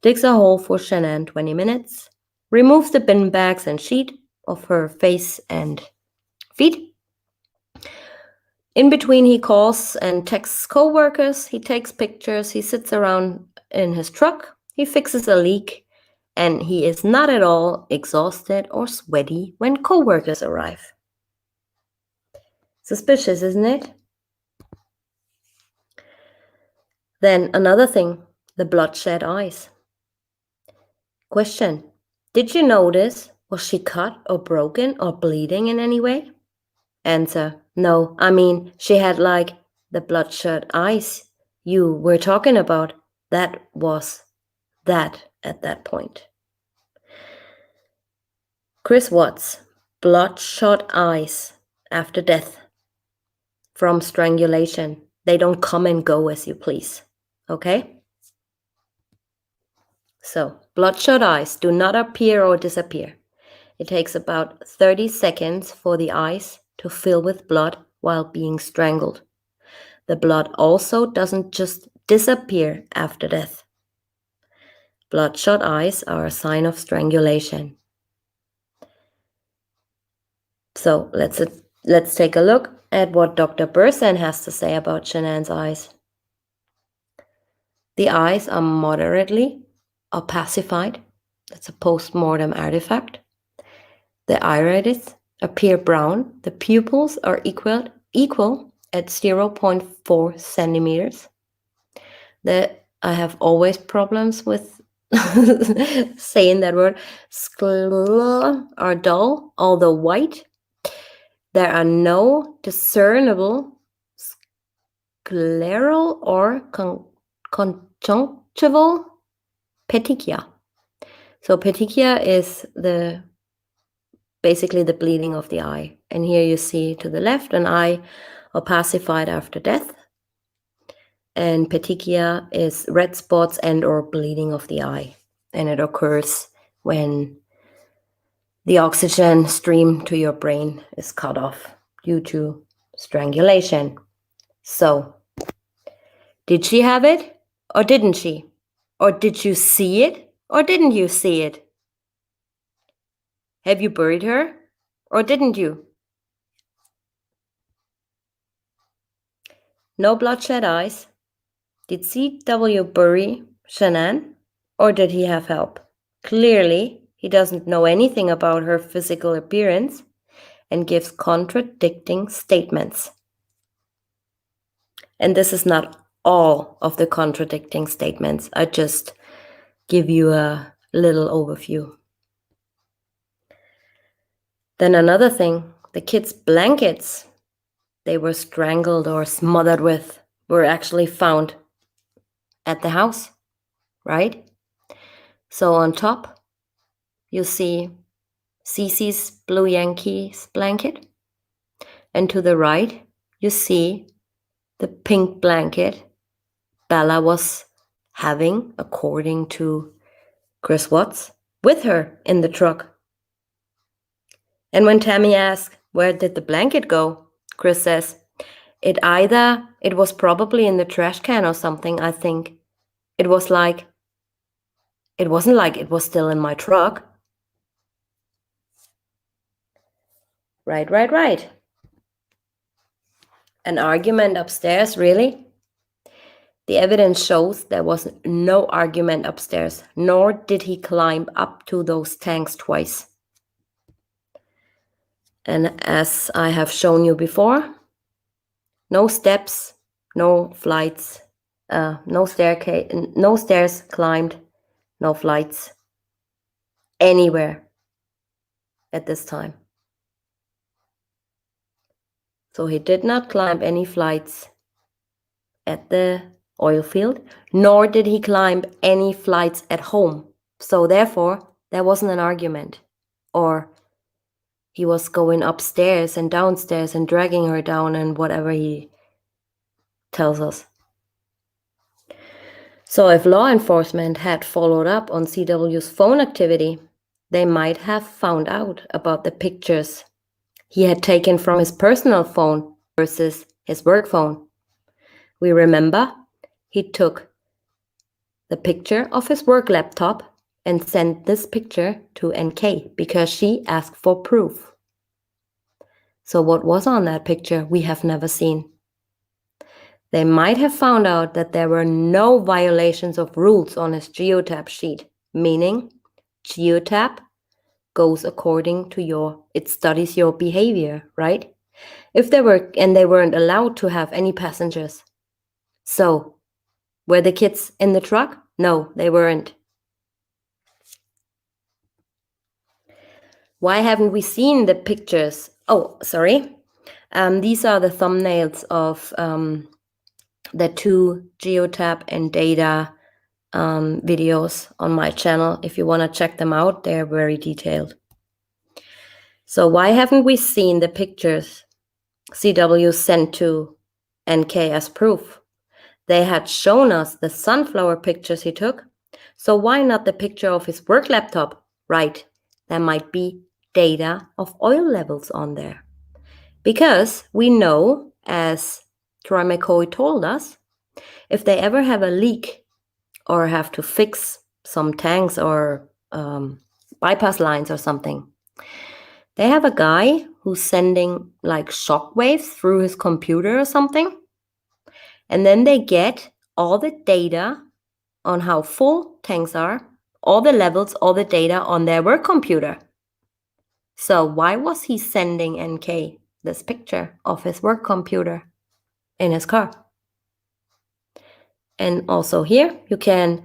digs a hole for Shanann 20 minutes, removes the bin bags and sheet of her face and feet. In between, he calls and texts co-workers, he takes pictures, he sits around in his truck, he fixes a leak, and he is not at all exhausted or sweaty when co-workers arrive. Suspicious, isn't it? Then another thing, the bloodshot eyes. Question, did you notice, was she cut or broken or bleeding in any way? Answer, no, I mean, she had like the bloodshot eyes you were talking about. That was that at that point. Chris Watts, bloodshot eyes after death from strangulation. They don't come and go as you please, okay? So, bloodshot eyes do not appear or disappear. It takes about 30 seconds for the eyes to fill with blood while being strangled. The blood also doesn't just disappear after death. Bloodshot eyes are a sign of strangulation. So let's take a look at what Dr. Bursan has to say about Shanann's eyes. The eyes are moderately opacified. That's a post-mortem artifact. The irides appear brown. The pupils are equal at 0.4 centimeters. I have always problems with saying that word. Sclera are dull, although white. There are no discernible scleral or conjunctival petechia. So petechia is basically the bleeding of the eye. And here you see to the left an eye opacified after death. And petechia is red spots and or bleeding of the eye. And it occurs when the oxygen stream to your brain is cut off due to strangulation. So, did she have it or didn't she? Or did you see it or didn't you see it? Have you buried her or didn't you? No bloodshot eyes. Did C.W. bury Shanann or did he have help? Clearly, he doesn't know anything about her physical appearance and gives contradicting statements. And this is not all of the contradicting statements. I just give you a little overview. Then another thing, the kids' blankets they were strangled or smothered with were actually found at the house, right? So on top, you see Cece's Blue Yankees blanket. And to the right, you see the pink blanket Bella was having, according to Chris Watts, with her in the truck. And when Tammy asks, where did the blanket go? Chris says, It was probably in the trash can or something, I think. It wasn't like it was still in my truck. Right. An argument upstairs, really? The evidence shows there was no argument upstairs, nor did he climb up to those tanks twice. And as I have shown you before, no steps, no flights, no staircase, no stairs climbed, no flights anywhere at this time. So he did not climb any flights at the oil field, nor did he climb any flights at home. So therefore, there wasn't an argument, or he was going upstairs and downstairs and dragging her down and whatever he tells us. So if law enforcement had followed up on CW's phone activity, they might have found out about the pictures he had taken from his personal phone versus his work phone. We remember he took the picture of his work laptop and sent this picture to NK because she asked for proof. So what was on that picture we have never seen. They might have found out that there were no violations of rules on his geotab sheet, meaning geotab goes according to it studies your behavior, right? If they weren't allowed to have any passengers. So, were the kids in the truck? No, they weren't. Why haven't we seen the pictures? Oh, sorry. These are the thumbnails of the 2 geotab and data videos on my channel. If you want to check them out, they're very detailed. So why haven't we seen the pictures CW sent to NK as proof? They had shown us the sunflower pictures he took, so why not the picture of his work laptop? Right, there might be data of oil levels on there. Because we know, as Troy McCoy told us, if they ever have a leak or have to fix some tanks or bypass lines or something, they have a guy who's sending like shock waves through his computer or something. And then they get all the data on how full tanks are, all the levels, all the data on their work computer. So why was he sending NK this picture of his work computer in his car? And also here, you can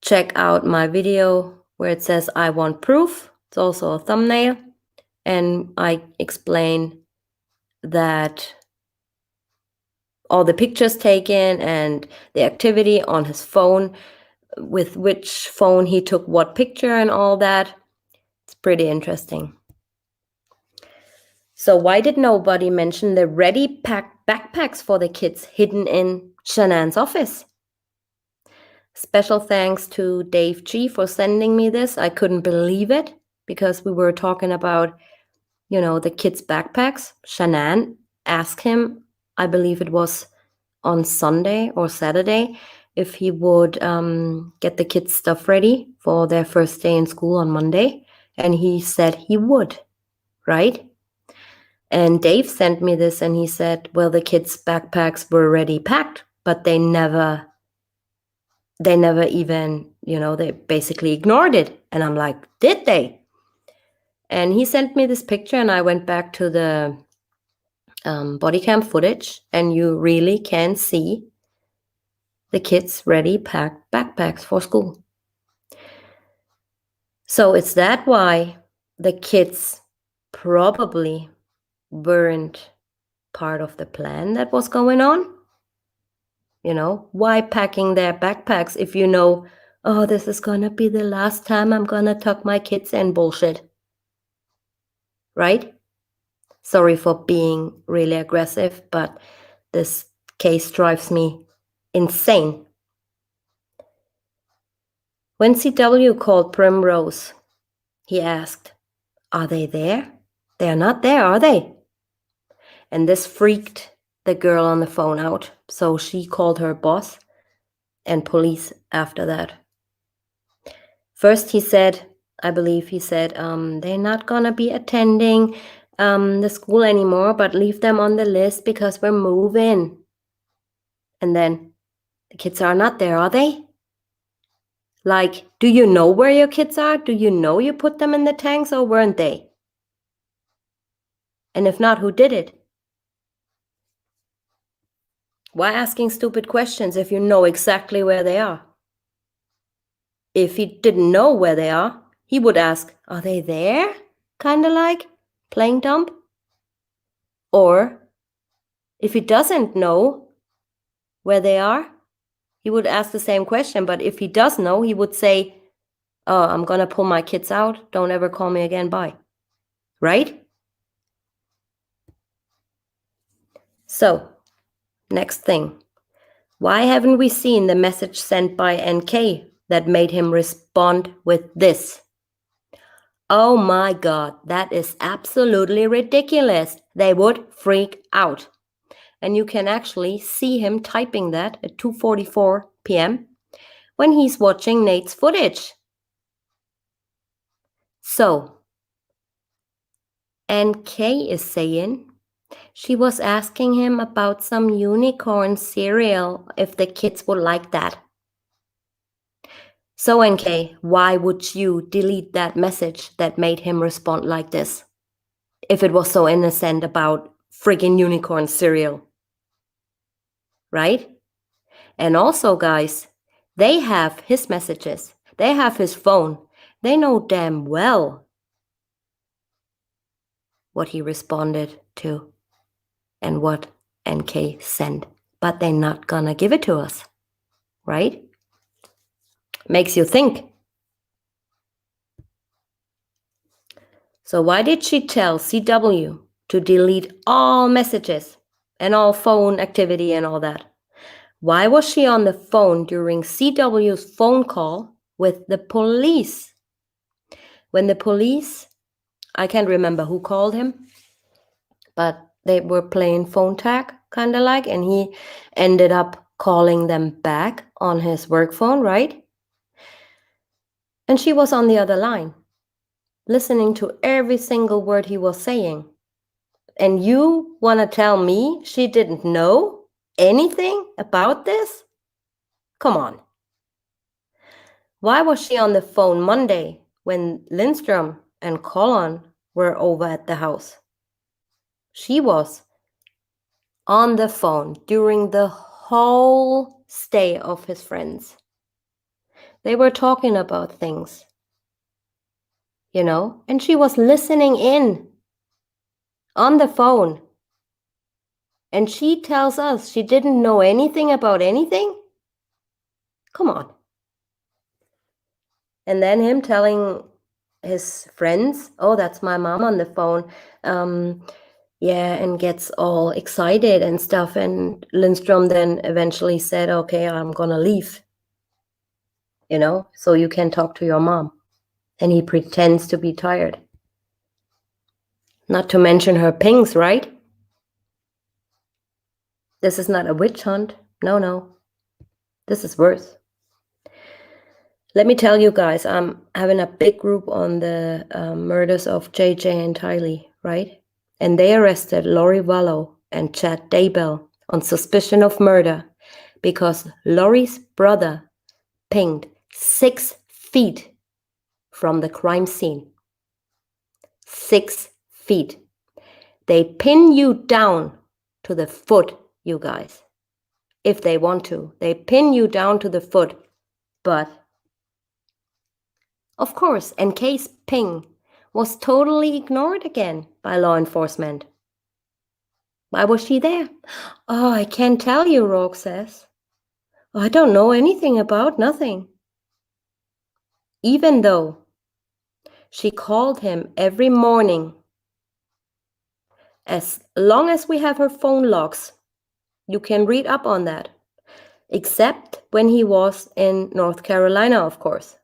check out my video where it says, I want proof. It's also a thumbnail. And I explain that all the pictures taken and the activity on his phone, with which phone he took what picture and all that. It's pretty interesting. So why did nobody mention the ready-packed backpacks for the kids hidden in Shanann's office? Special thanks to Dave G for sending me this. I couldn't believe it because we were talking about, the kids' backpacks. Shanann asked him, I believe it was on Sunday or Saturday, if he would get the kids' stuff ready for their first day in school on Monday. And he said he would, right? And Dave sent me this and he said, well, the kids' backpacks were already packed, but they never even, they basically ignored it. And I'm like, did they? And he sent me this picture and I went back to the body cam footage and you really can see the kids ready packed backpacks for school. So is that why the kids probably weren't part of the plan that was going on? Why packing their backpacks if oh, this is gonna be the last time I'm gonna tuck my kids in bullshit? Right? Sorry for being really aggressive, but this case drives me insane. When CW called Primrose, he asked, are they there? They are not there, are they? And this freaked the girl on the phone out. So she called her boss and police after that. First, I believe he said, they're not gonna be attending the school anymore, but leave them on the list because we're moving. And then the kids are not there, are they? Like, do you know where your kids are? Do you know you put them in the tanks, or weren't they? And if not, who did it? Why asking stupid questions if you know exactly where they are? If he didn't know where they are, he would ask, are they there? Kinda like playing dumb. Or if he doesn't know where they are, he would ask the same question. But if he does know, he would say, oh, I'm gonna pull my kids out. Don't ever call me again. Bye. Right? So, next thing. Why haven't we seen the message sent by NK that made him respond with this? Oh my God, that is absolutely ridiculous. They would freak out. And you can actually see him typing that at 2:44 p.m. when he's watching Nate's footage. So, NK is saying she was asking him about some unicorn cereal, if the kids would like that. So, NK, why would you delete that message that made him respond like this? If it was so innocent about friggin' unicorn cereal. Right? And also, guys, they have his messages. They have his phone. They know damn well what he responded to and what NK sent. But they're not gonna give it to us. Right? Makes you think. So why did she tell CW to delete all messages and all phone activity and all that? Why was she on the phone during CW's phone call with the police? When the police, I can't remember who called him, but they were playing phone tag, kind of like, and he ended up calling them back on his work phone, right? And she was on the other line, listening to every single word he was saying. And you want to tell me she didn't know anything about this? Come on. Why was she on the phone Monday when Lindstrom and Colin were over at the house? She was on the phone during the whole stay of his friends. They were talking about things, and she was listening in on the phone. And she tells us she didn't know anything about anything? Come on. And then him telling his friends, oh, that's my mom on the phone. Yeah, and gets all excited and stuff. And Lindstrom then eventually said, okay, I'm gonna leave, so you can talk to your mom. And he pretends to be tired. Not to mention her pings, right? This is not a witch hunt. No. This is worse. Let me tell you guys, I'm having a big group on the murders of JJ and Tylee, right? And they arrested Lori Vallow and Chad Daybell on suspicion of murder because Lori's brother pinged 6 feet from the crime scene. 6 feet. They pin you down to the foot, you guys. If they want to. They pin you down to the foot. But of course, NK's ping was totally ignored again by law enforcement. Why was she there? Oh, I can't tell you, Rourke says. Oh, I don't know anything about nothing. Even though she called him every morning. As long as we have her phone logs, you can read up on that. Except when he was in North Carolina, of course.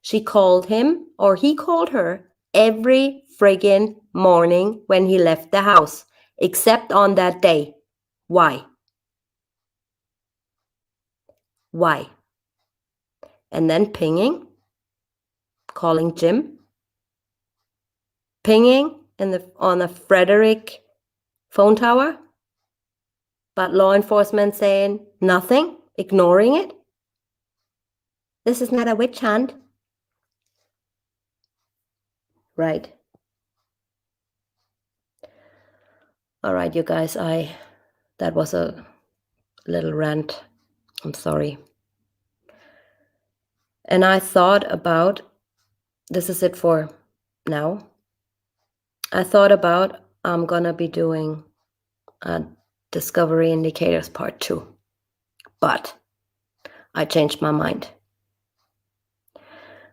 She called him, or he called her, every friggin' morning when he left the house, except on that day. Why? Why? And then pinging, calling Jim, pinging on the Frederick phone tower, but law enforcement saying nothing, ignoring it. This is not a witch hunt. Right. All right, you guys, that was a little rant. I'm sorry. And I thought about, this is it for now. I thought about I'm gonna be doing a Discovery Indicators Part 2, but I changed my mind.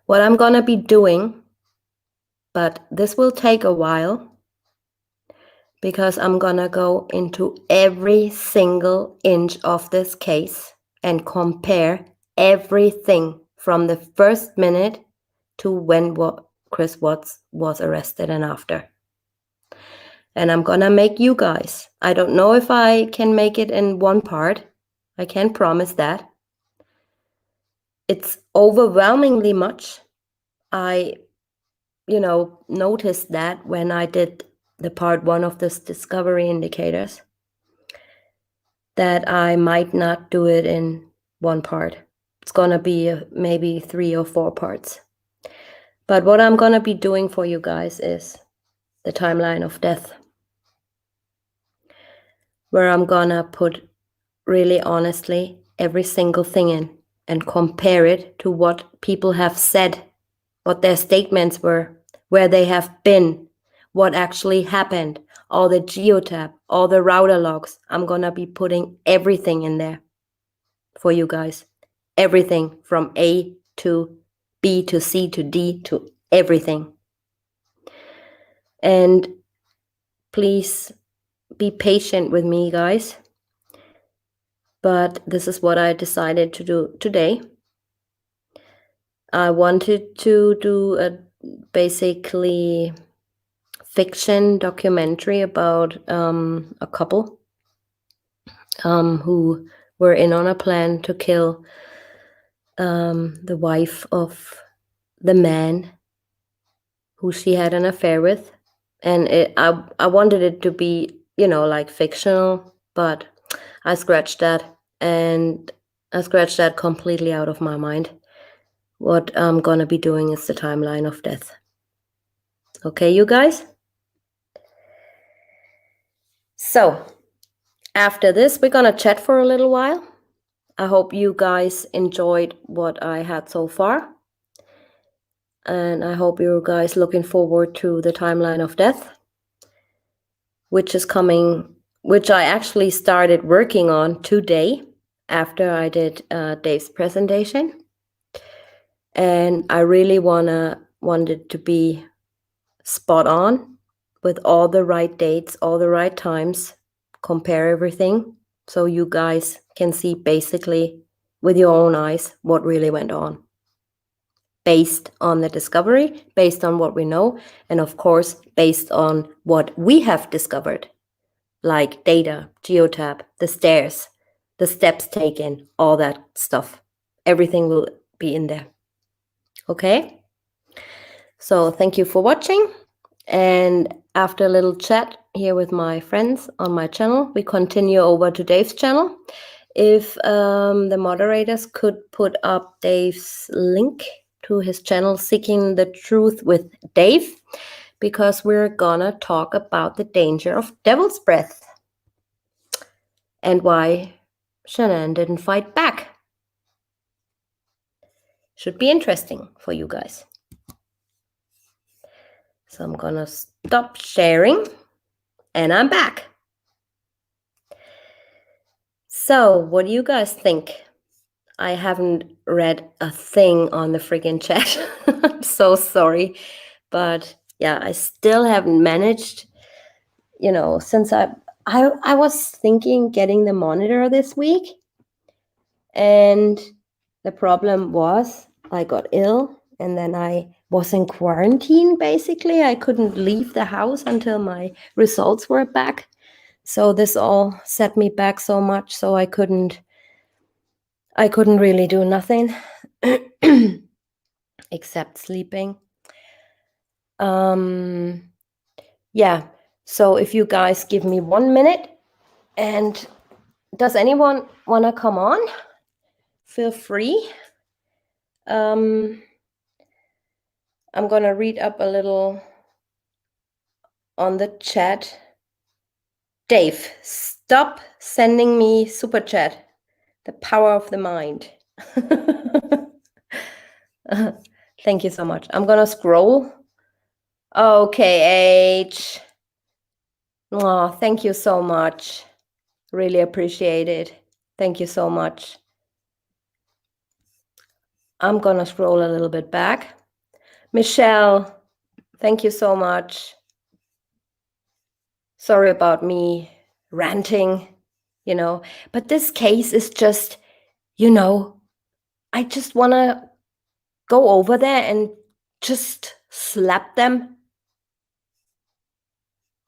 What I'm gonna be doing, but this will take a while, because I'm gonna go into every single inch of this case and compare everything from the first minute to when Chris Watts was arrested and after. And I'm gonna make you guys, I don't know if I can make it in one part. I can't promise that. It's overwhelmingly much. I, noticed that when I did the part 1 of this Discovery Indicators, that I might not do it in one part. It's gonna be maybe 3 or 4 parts. But what I'm gonna be doing for you guys is the timeline of death, where I'm gonna put really honestly every single thing in and compare it to what people have said, what their statements were, where they have been, what actually happened, all the geotab, all the router logs. I'm gonna be putting everything in there for you guys. Everything from A to B to C to D to everything. And please be patient with me, guys. But this is what I decided to do today. I wanted to do a basically fiction documentary about a couple who were in on a plan to kill the wife of the man who she had an affair with. And I wanted it to be, like fictional, but I scratched that, and I scratched that completely out of my mind. What I'm gonna be doing is the timeline of death. Okay, you guys? So, after this, we're gonna chat for a little while. I hope you guys enjoyed what I had so far. And I hope you guys looking forward to the timeline of death, which is coming, which I actually started working on today after I did Dave's presentation. And I really wanted to be spot on with all the right dates, all the right times, compare everything so you guys can see basically with your own eyes what really went on. Based on the discovery, based on what we know, and of course, based on what we have discovered, like data, geotab, the stairs, the steps taken, all that stuff. Everything will be in there. Okay? So thank you for watching. And after a little chat here with my friends on my channel, we continue over to Dave's channel. If the moderators could put up Dave's link to his channel, Seeking the Truth with Dave, because we're gonna talk about the danger of devil's breath and why Shannon didn't fight back. Should be interesting for you guys. So I'm gonna stop sharing and I'm back. So what do you guys think? I haven't read a thing on the friggin' chat. I'm so sorry. But yeah, I still haven't managed, since I was thinking getting the monitor this week. And the problem was I got ill and then I was in quarantine, basically. I couldn't leave the house until my results were back. So this all set me back so much, so I couldn't really do nothing except sleeping. Yeah, so if you guys give me 1 minute, and does anyone want to come on? Feel free. I'm gonna read up a little on the chat. Dave, stop sending me super chat. The power of the mind. Thank you so much. I'm gonna scroll. Okay, H. Oh, thank you so much. Really appreciate it. Thank you so much. I'm gonna scroll a little bit back. Michelle, thank you so much. Sorry about me ranting, but this case is just, I just want to go over there and just slap them.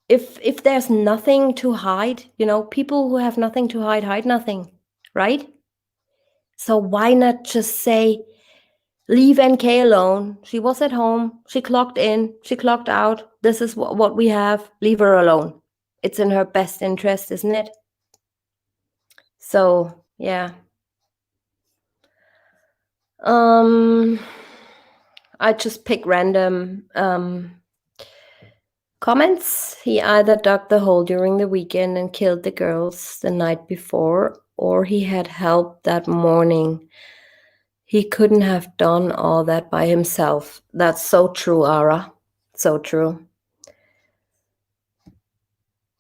If there's nothing to hide, people who have nothing to hide nothing, right? So why not just say, leave NK alone. She was at home. She clocked in. She clocked out. This is what we have. Leave her alone. It's in her best interest, isn't it? So, yeah. I just pick random comments. He either dug the hole during the weekend and killed the girls the night before, or he had help that morning. He couldn't have done all that by himself. That's so true, Ara. So true.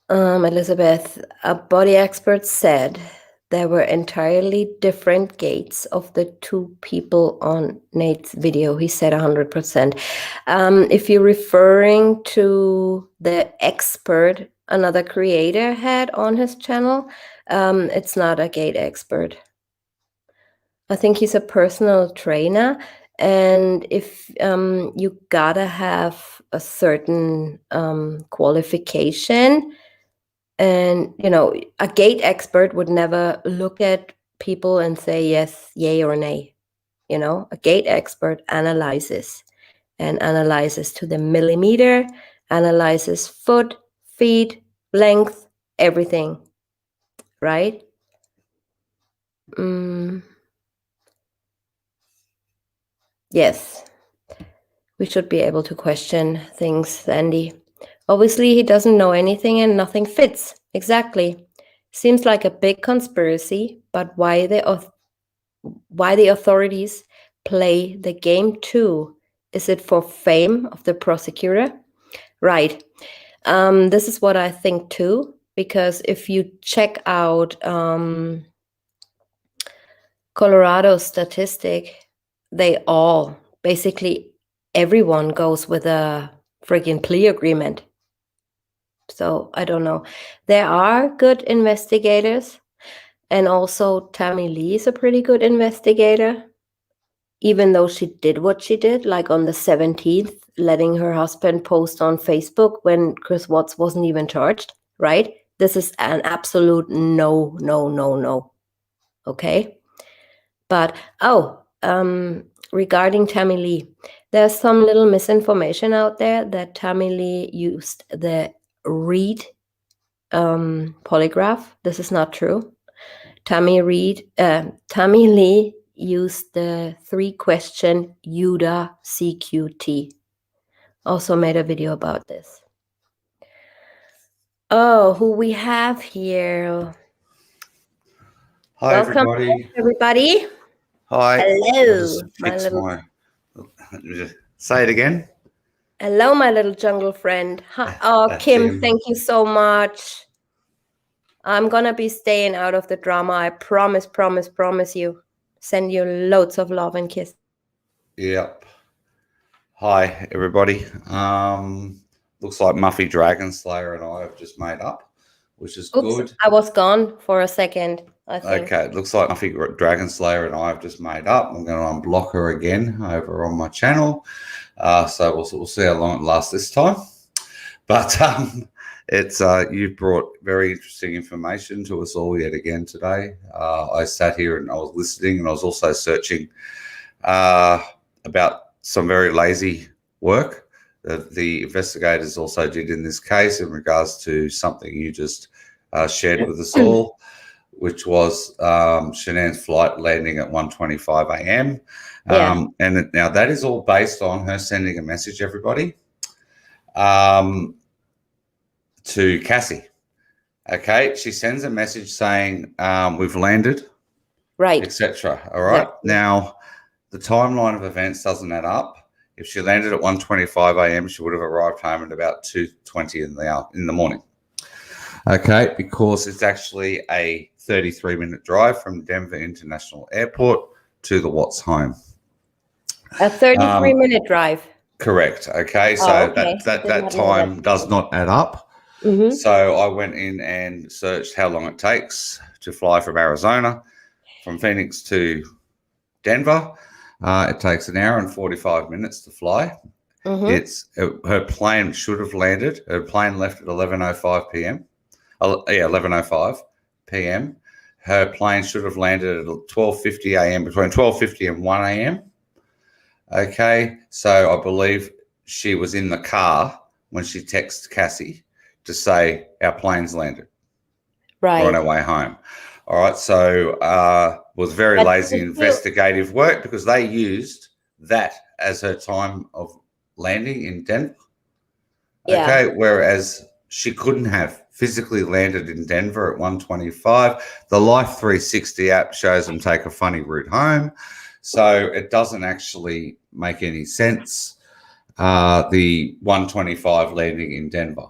Elizabeth, a body expert said there were entirely different gaits of the two people on Nate's video. He said 100%. If you're referring to the expert another creator had on his channel, it's not a gait expert. I think he's a personal trainer, and if you gotta have a certain qualification, and a gait expert would never look at people and say yes, yay or nay. A gait expert analyzes to the millimeter, analyzes foot, feet, length, everything, right? Yes, we should be able to question things, Sandy. Obviously, he doesn't know anything and nothing fits. Exactly. Seems like a big conspiracy, but why the authorities play the game too? Is it for fame of the prosecutor? Right. This is what I think too, because if you check out Colorado's statistic, basically everyone goes with a freaking plea agreement. So I don't know. There are good investigators, and also Tammy Lee is a pretty good investigator, even though she did what she did, like on the 17th, letting her husband post on Facebook when Chris Watts wasn't even charged, right? This is an absolute no. Okay? But, regarding Tammy Lee, there's some little misinformation out there that Tammy Lee used the Reed polygraph. This is not true. Tammy Lee used the 3-question UDA CQT. Also made a video about this. Oh, who we have here? Hi, Welcome, everybody. Hi. Hello, Say it again. Hello, my little jungle friend. Oh, Kim, thank you so much. I'm gonna be staying out of the drama. I promise you. Send you loads of love and kiss. Yep. Hi, everybody. Looks like Muffy Dragon Slayer and I have just made up, which is good. I was gone for a second, I think. Okay, it looks like Muffy Dragon Slayer and I have just made up. I'm going to unblock her again over on my channel. So we'll see how long it lasts this time. But It's you've brought very interesting information to us all yet again today. I sat here and I was listening, and I was also searching about some very lazy work that the investigators also did in this case in regards to something you just shared with us all, which was Shanann's flight landing at 1:25 a.m. And now that is all based on her sending a message, everybody, to Cassie. Okay, she sends a message saying we've landed, Right. etc. All right. Yep. Now, the timeline of events doesn't add up. If she landed at 1:25 a.m., she would have arrived home at about 2:20 in the morning. Okay, because it's actually a 33-minute drive from Denver International Airport to the Watts home. A 33-minute drive. Correct. Okay, so that time does not add up. Mm-hmm. So I went in and searched how long it takes to fly from Arizona, from Phoenix to Denver. It takes an hour and 45 minutes to fly. Mm-hmm. Her plane should have landed. Her plane left at 11:05 p.m. 11:05 p.m. Her plane should have landed at 12:50 a.m. between 12:50 and 1 a.m. Okay, so I believe she was in the car when she texted Cassie to say our plane's landed. Right. We're on our way home. All right, so was very lazy investigative work because they used that as her time of landing in Denver. Okay, whereas she couldn't have physically landed in Denver at 1:25. The Life 360 app shows them take a funny route home. So it doesn't actually make any sense, the 1:25 landing in Denver.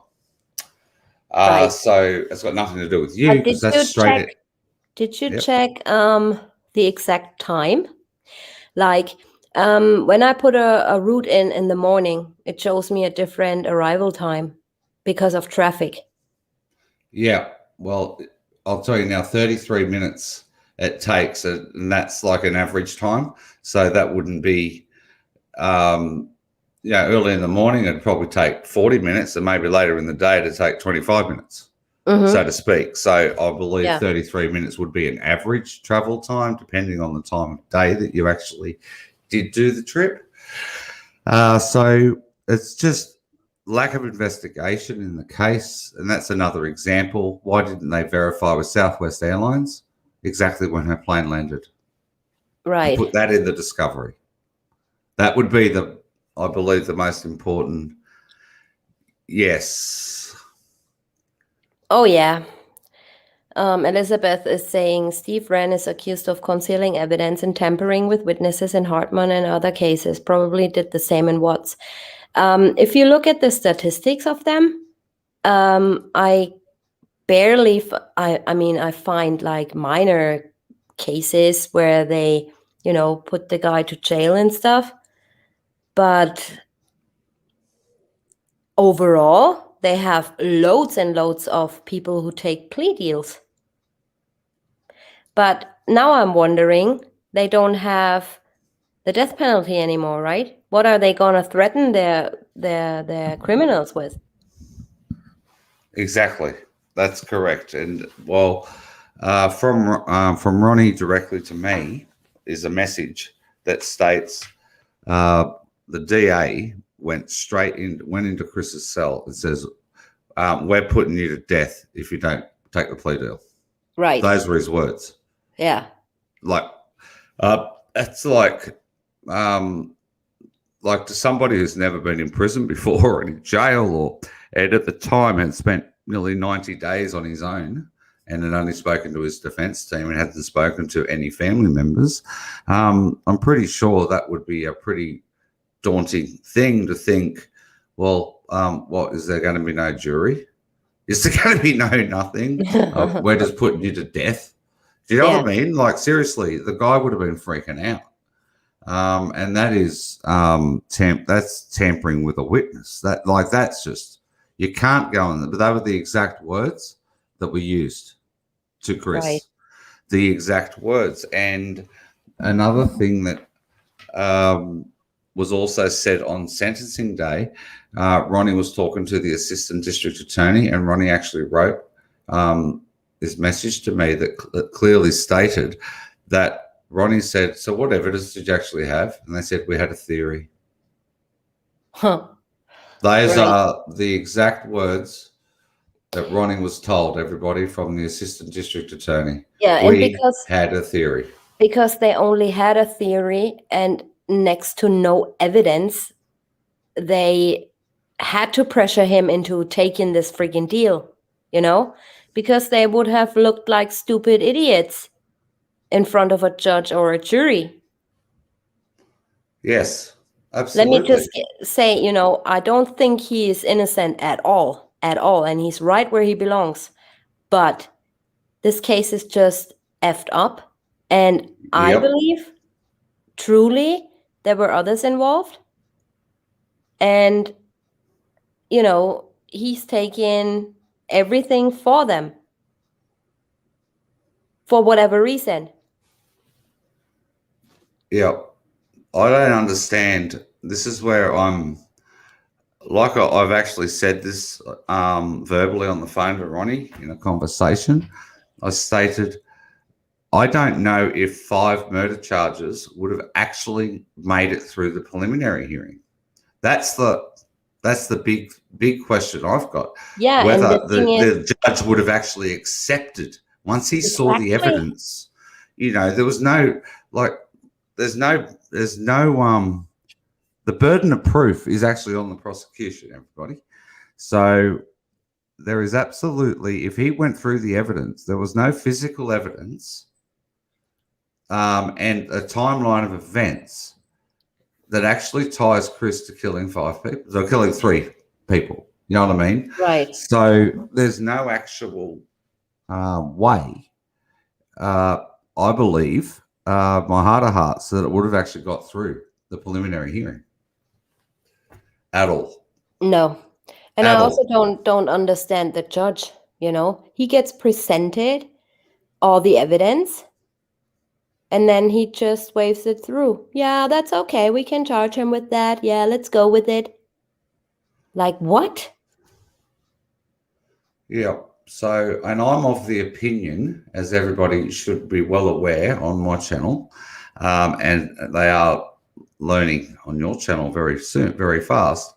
Right. So it's got nothing to do with you because that's straight. Did you check the exact time? Like when I put a route in the morning, it shows me a different arrival time because of traffic. Yeah. Well, I'll tell you now, 33 minutes it takes, and that's like an average time. So that wouldn't be, early in the morning, it'd probably take 40 minutes, and maybe later in the day to take 25 minutes, so to speak. So I believe 33 minutes would be an average travel time, depending on the time of day that you actually did do the trip. So it's just lack of investigation in the case, and that's another example. Why didn't they verify with Southwest Airlines exactly when her plane landed? Right. And put that in the discovery. That would be I believe, the most important. Yes. Oh, yeah. Elizabeth is saying Steve Wren is accused of concealing evidence and tampering with witnesses in Hartman and other cases. Probably did the same in Watts. If you look at the statistics of them, I barely, I find like minor cases where they, put the guy to jail and stuff. But overall, they have loads and loads of people who take plea deals. But now I'm wondering, they don't have the death penalty anymore, right? What are they gonna threaten their criminals with? Exactly, that's correct. And from Ronnie directly to me is a message that states the DA went into Chris's cell. It says, "We're putting you to death if you don't take the plea deal." Right. Those were his words. Yeah. Like, it's like to somebody who's never been in prison before or in jail, and at the time had spent nearly 90 days on his own and had only spoken to his defense team and hadn't spoken to any family members. I'm pretty sure that would be a pretty daunting thing to think, well, what, is there going to be no jury? Is there going to be nothing? We're just putting you to death. Do you know what I mean? Like, seriously, the guy would have been freaking out. And that is that's tampering with a witness. That's just, you can't go on. But they were the exact words that were used to Chris. Right. The exact words. And another thing that was also said on sentencing day. Ronnie was talking to the assistant district attorney, and Ronnie actually wrote this message to me that clearly stated that Ronnie said, "So what evidence did you actually have?" And they said, "We had a theory." Huh. Those Right. are the exact words that Ronnie was told, everybody, from the assistant district attorney. Yeah, and We had a theory. because they only had a theory and next to no evidence, they had to pressure him into taking this freaking deal, because they would have looked like stupid idiots in front of a judge or a jury. Yes, Let absolutely. me just say, I don't think he is innocent at all, and he's right where he belongs. But this case is just effed up, and I Yep. believe truly there were others involved, and he's taking everything for them for whatever reason. Yep. I don't understand. This is where I'm like I've actually said this verbally on the phone to Ronnie in a conversation. I stated, I don't know if 5 murder charges would have actually made it through the preliminary hearing. That's the big question I've got. Yeah, and Whether the thing is, the judge would have actually accepted once he saw the exactly. evidence. There was no there's no the burden of proof is actually on the prosecution, everybody. So there is absolutely, if he went through the evidence, there was no physical evidence and a timeline of events that actually ties Chris to killing 5 people, so killing 3 people. You know what I mean? Right. So there's no actual way, I believe, my heart of hearts, that it would have actually got through the preliminary hearing at all. No. And At I also all. don't understand the judge, He gets presented all the evidence and then he just waves it through. Yeah, that's okay. We can charge him with that. Yeah, let's go with it. Like what? Yeah. So, and I'm of the opinion, as everybody should be well aware on my channel, and they are learning on your channel very soon, very fast,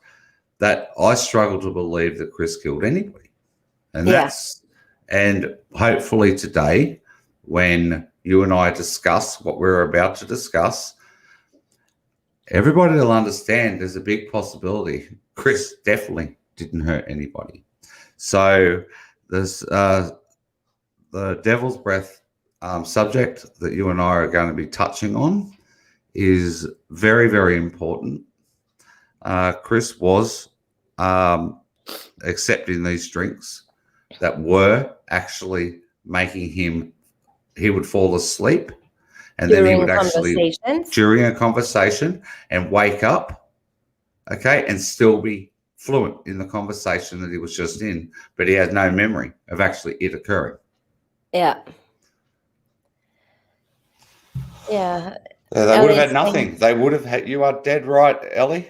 that I struggle to believe that Chris killed anybody. And Yeah. and hopefully today, when you and I discuss what we're about to discuss, everybody will understand there's a big possibility Chris definitely didn't hurt anybody. So there's the devil's breath subject that you and I are going to be touching on is very, very important. Chris was accepting these drinks that were actually making him, he would fall asleep, and then he would actually, during a conversation, and wake up, okay, and still be fluent in the conversation that he was just in, but he had no memory of actually it occurring. Yeah. Yeah. They Ellie, would have had nothing. They would have had, you are dead right, Ellie.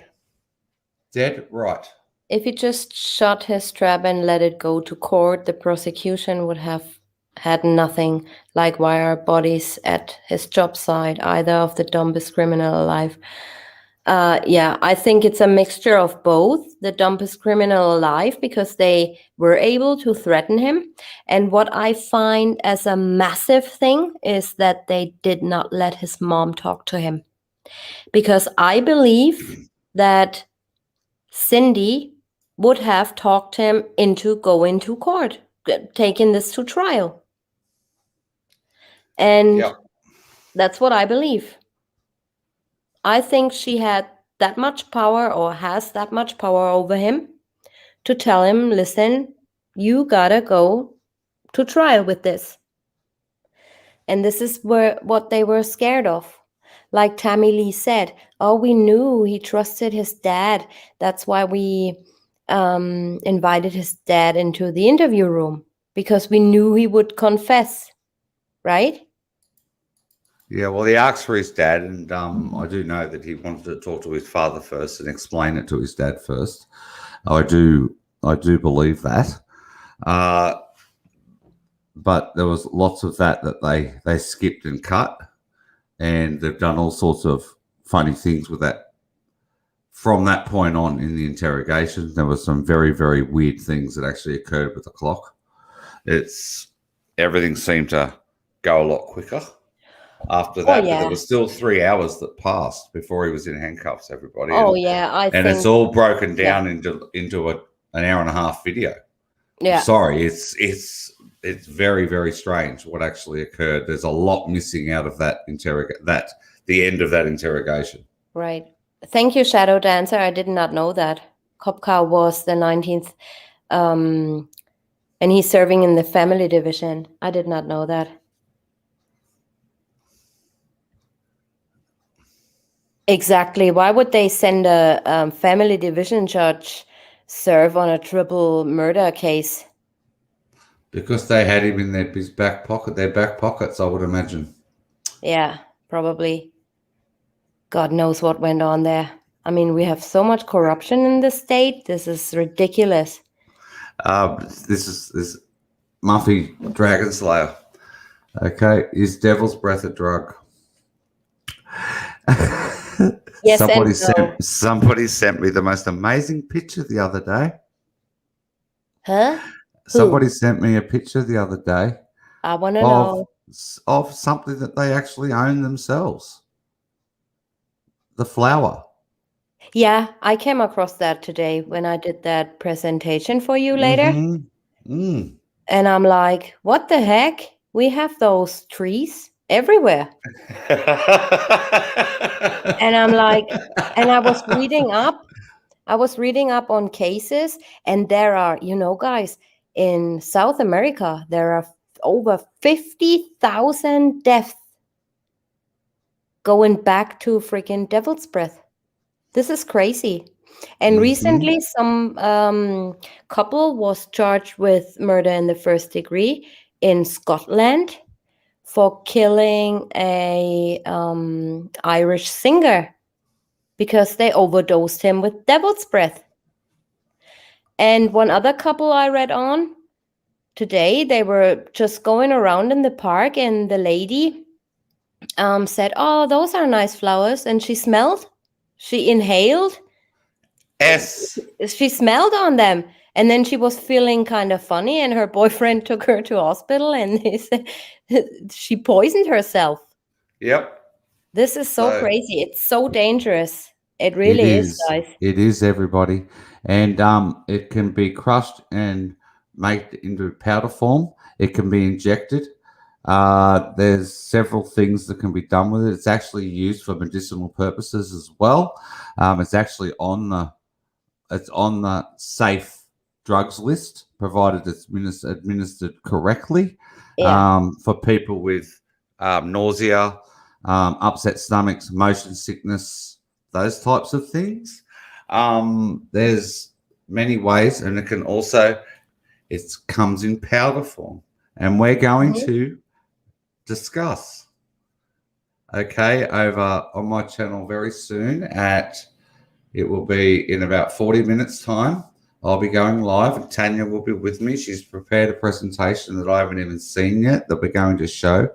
Dead right. If he just shot his strap and let it go to court, the prosecution would have had nothing, like wire bodies at his job site, either of the dumbest criminal alive. Yeah, I think it's a mixture of both, the dumbest criminal alive, because they were able to threaten him. And what I find as a massive thing is that they did not let his mom talk to him. Because I believe that Cindy would have talked him into going to court, taking this to trial. And that's what I believe. I think she had that much power, or has that much power over him, to tell him, listen, you gotta go to trial with this. And this is what they were scared of. Like Tammy Lee said, oh, we knew he trusted his dad. That's why we invited his dad into the interview room, because we knew he would confess, right? Yeah, well, he asked for his dad, and I do know that he wanted to talk to his father first and explain it to his dad first. I do, I do believe that. Uh, but there was lots of that they skipped and cut, and they've done all sorts of funny things with that. From that point on in the interrogation, there were some very, very weird things that actually occurred with the clock. It's everything seemed to go a lot quicker after Oh that, but there yeah. was still 3 hours that passed before he was in handcuffs, everybody. Oh yeah. I And it's think all broken yeah. down into an hour and a half video. I'm Yeah. sorry, it's very, very strange what actually occurred. There's a lot missing out of that the end of that interrogation. Right. Thank you, Shadow Dancer. I did not know that. Cop Car was the 19th, and he's serving in the family division. I did not know that. Exactly. Why would they send a family division judge serve on a triple murder case? Because they had him in their back pockets, I would imagine. Yeah, probably. God knows what went on there. I mean, we have so much corruption in the state. This is ridiculous. This Muffy Dragon Slayer. Okay, is Devil's Breath a drug? Yes and no. Somebody sent me the most amazing picture the other day. Huh? Somebody Who? sent me a picture the other day I want to of know. of something that they actually own themselves. The flower. Yeah, I came across that today when I did that presentation for you later. Mm-hmm. Mm. And I'm like, what the heck? We have those trees everywhere. And I'm like, and I was reading up. I was reading up on cases, and there are, guys, in South America, there are over 50,000 deaths going back to freaking Devil's Breath. This is crazy. And Mm-hmm. recently, some couple was charged with murder in the first degree in Scotland for killing a Irish singer because they overdosed him with Devil's Breath. And one other couple I read on today, they were just going around in the park, and the lady said, "Oh, those are nice flowers," and she inhaled, S. she smelled on them, and then she was feeling kind of funny, and her boyfriend took her to hospital, and he said she poisoned herself. Yep. This is so So crazy. It's so dangerous. It it really is, is. guys. It is, everybody. And it can be crushed and made into powder form. It can be injected. There's several things that can be done with it. It's actually used for medicinal purposes as well. It's actually on the safe drugs list, provided it's administered correctly. Yeah. For people with nausea, upset stomachs, motion sickness, those types of things. There's many ways, and it comes in powder form, and we're going Mhm. to discuss. Okay, over on my channel very soon. It will be in about 40 minutes time. I'll be going live, and Tanya will be with me. She's prepared a presentation that I haven't even seen yet that we're going to show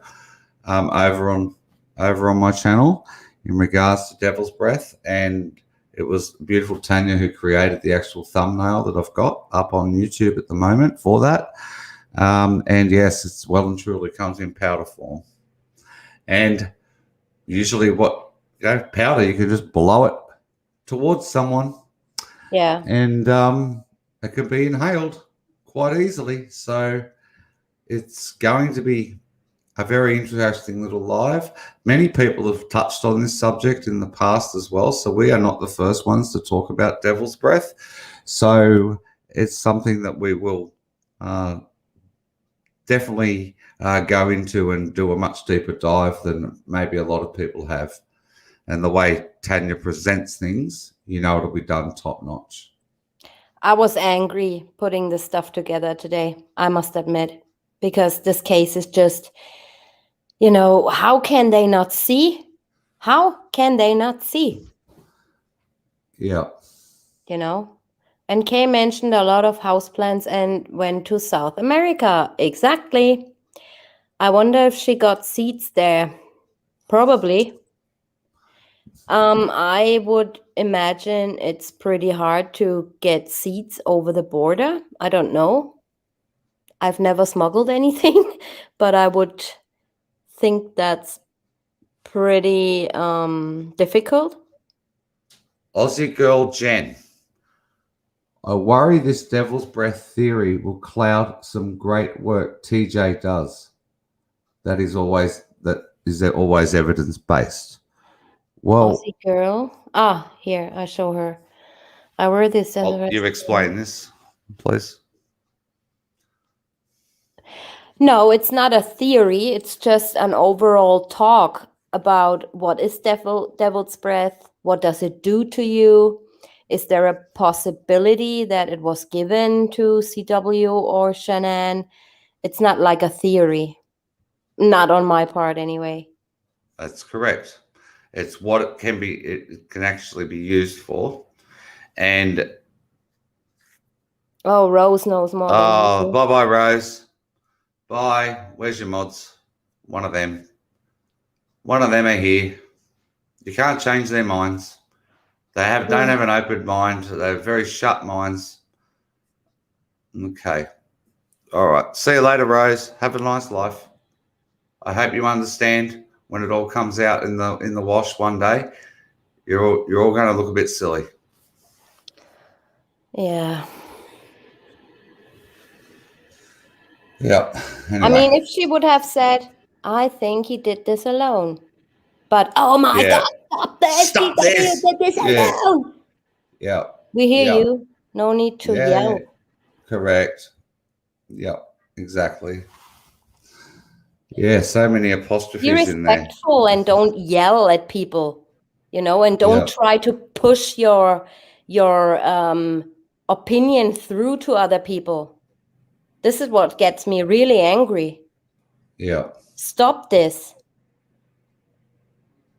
over on my channel in regards to Devil's Breath. And it was beautiful Tanya who created the actual thumbnail that I've got up on YouTube at the moment for that. And yes, it's well and truly comes in powder form. And usually powder, you can just blow it towards someone. Yeah. And it can be inhaled quite easily. So it's going to be a very interesting little live. Many people have touched on this subject in the past as well, so we are not the first ones to talk about Devil's Breath. So it's something that we will definitely go into and do a much deeper dive than maybe a lot of people have. And the way Tanya presents things, it'll be done top notch. I was angry putting this stuff together today, I must admit, because this case is just, How can they not see? How can they not see? Yeah. And Kay mentioned a lot of houseplants and went to South America. Exactly. I wonder if she got seeds there. Probably. I would imagine it's pretty hard to get seeds over the border. I don't know. I've never smuggled anything, but I would think that's pretty difficult. Aussie girl Jen. I worry this devil's breath theory will cloud some great work TJ does. That is always evidence based. Well, Aussie girl. Here, I show her. I wear this. you've explained this, please. No, it's not a theory. It's just an overall talk about what is devil's breath. What does it do to you? Is there a possibility that it was given to CW or Shannon? It's not like a theory. Not on my part, anyway. That's correct. It's what it can actually be used for. And Rose knows more than you. bye Rose. Bye. Where's your mods? One of them are here. You can't change their minds. They don't have an open mind. They have very shut minds. Okay. All right. See you later, Rose. Have a nice life. I hope you understand when it all comes out in the wash one day. You're all going to look a bit silly. Yeah. Yeah. Anyway. I mean, if she would have said, I think he did this alone. But, oh my God, stop this. Stop this. He did this alone. Yeah. We hear you. No need to yell. Correct. Yeah, exactly. Yeah, so many apostrophes in there. Be respectful and don't yell at people, and don't try to push your opinion through to other people. This is what gets me really angry. Yeah. Stop this.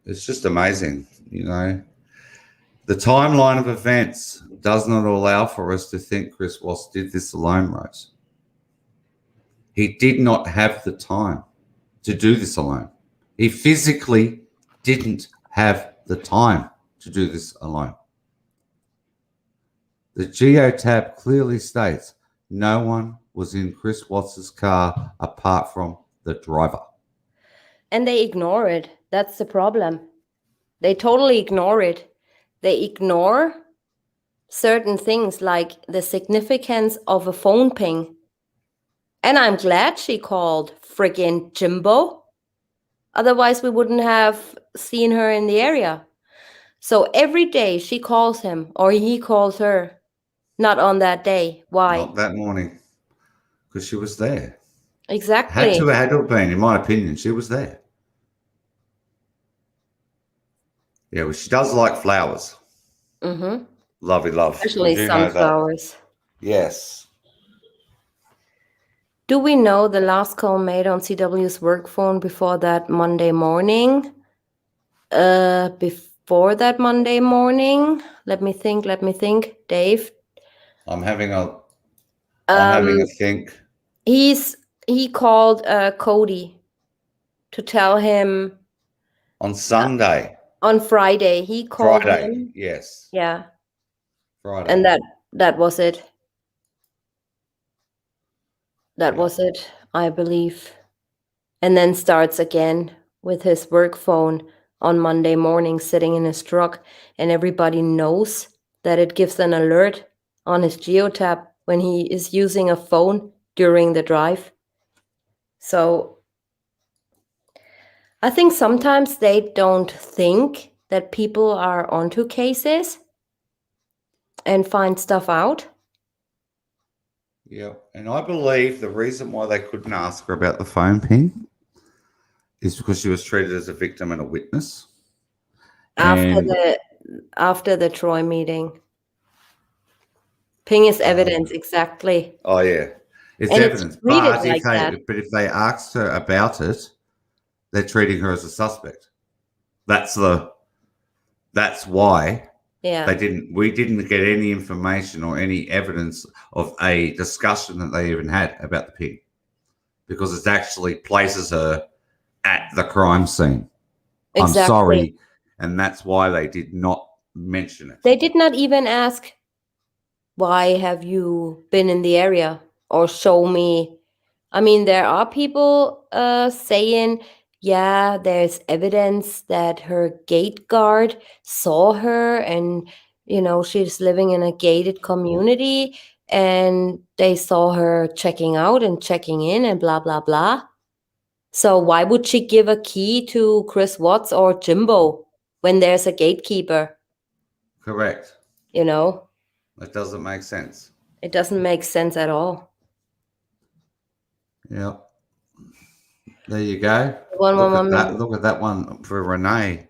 It's just amazing, The timeline of events does not allow for us to think Chris Watts did this alone, Rose. He did not have the time to do this alone. He physically didn't have the time to do this alone. The Geo tab clearly states no one was in Chris Watts' car apart from the driver. And they ignore it. That's the problem. They totally ignore it. They ignore certain things like the significance of a phone ping. And I'm glad she called friggin' Jimbo. Otherwise, we wouldn't have seen her in the area. So every day she calls him or he calls her. Not on that day. Why? Not that morning. Because she was there. Exactly. Had to have been, in my opinion, she was there. Yeah, well, she does like flowers. Mm-hmm. Lovely love. Especially sunflowers. Yes. Do we know the last call made on CW's work phone before that Monday morning? Before that Monday morning? Let me think. Dave? I'm having a think. He called Cody to tell him on Sunday. On Friday, he called him. Yes. Yeah. Friday. And that was it. That was it, I believe. And then starts again with his work phone on Monday morning, sitting in his truck, and everybody knows that it gives an alert on his geotab when he is using a phone during the drive. So I think sometimes they don't think that people are onto cases and find stuff out. Yeah, and I believe the reason why they couldn't ask her about the phone ping is because she was treated as a victim and a witness. After the Troy meeting. Ping is evidence, exactly. Oh, yeah. It's evidence. But if they asked her about it, they're treating her as a suspect. That's why Yeah. we didn't get any information or any evidence of a discussion that they even had about the pig, because it actually places her at the crime scene. Exactly. I'm sorry. And that's why they did not mention it. They did not even ask, why have you been in the area, or show me. I mean, there are people saying, yeah, there's evidence that her gate guard saw her, and she's living in a gated community, and they saw her checking out and checking in and blah blah blah. So why would she give a key to Chris Watts or Jimbo when there's a gatekeeper? Correct. It doesn't make sense. It doesn't make sense at all. Yeah. There you go. One Look at that one for Renee.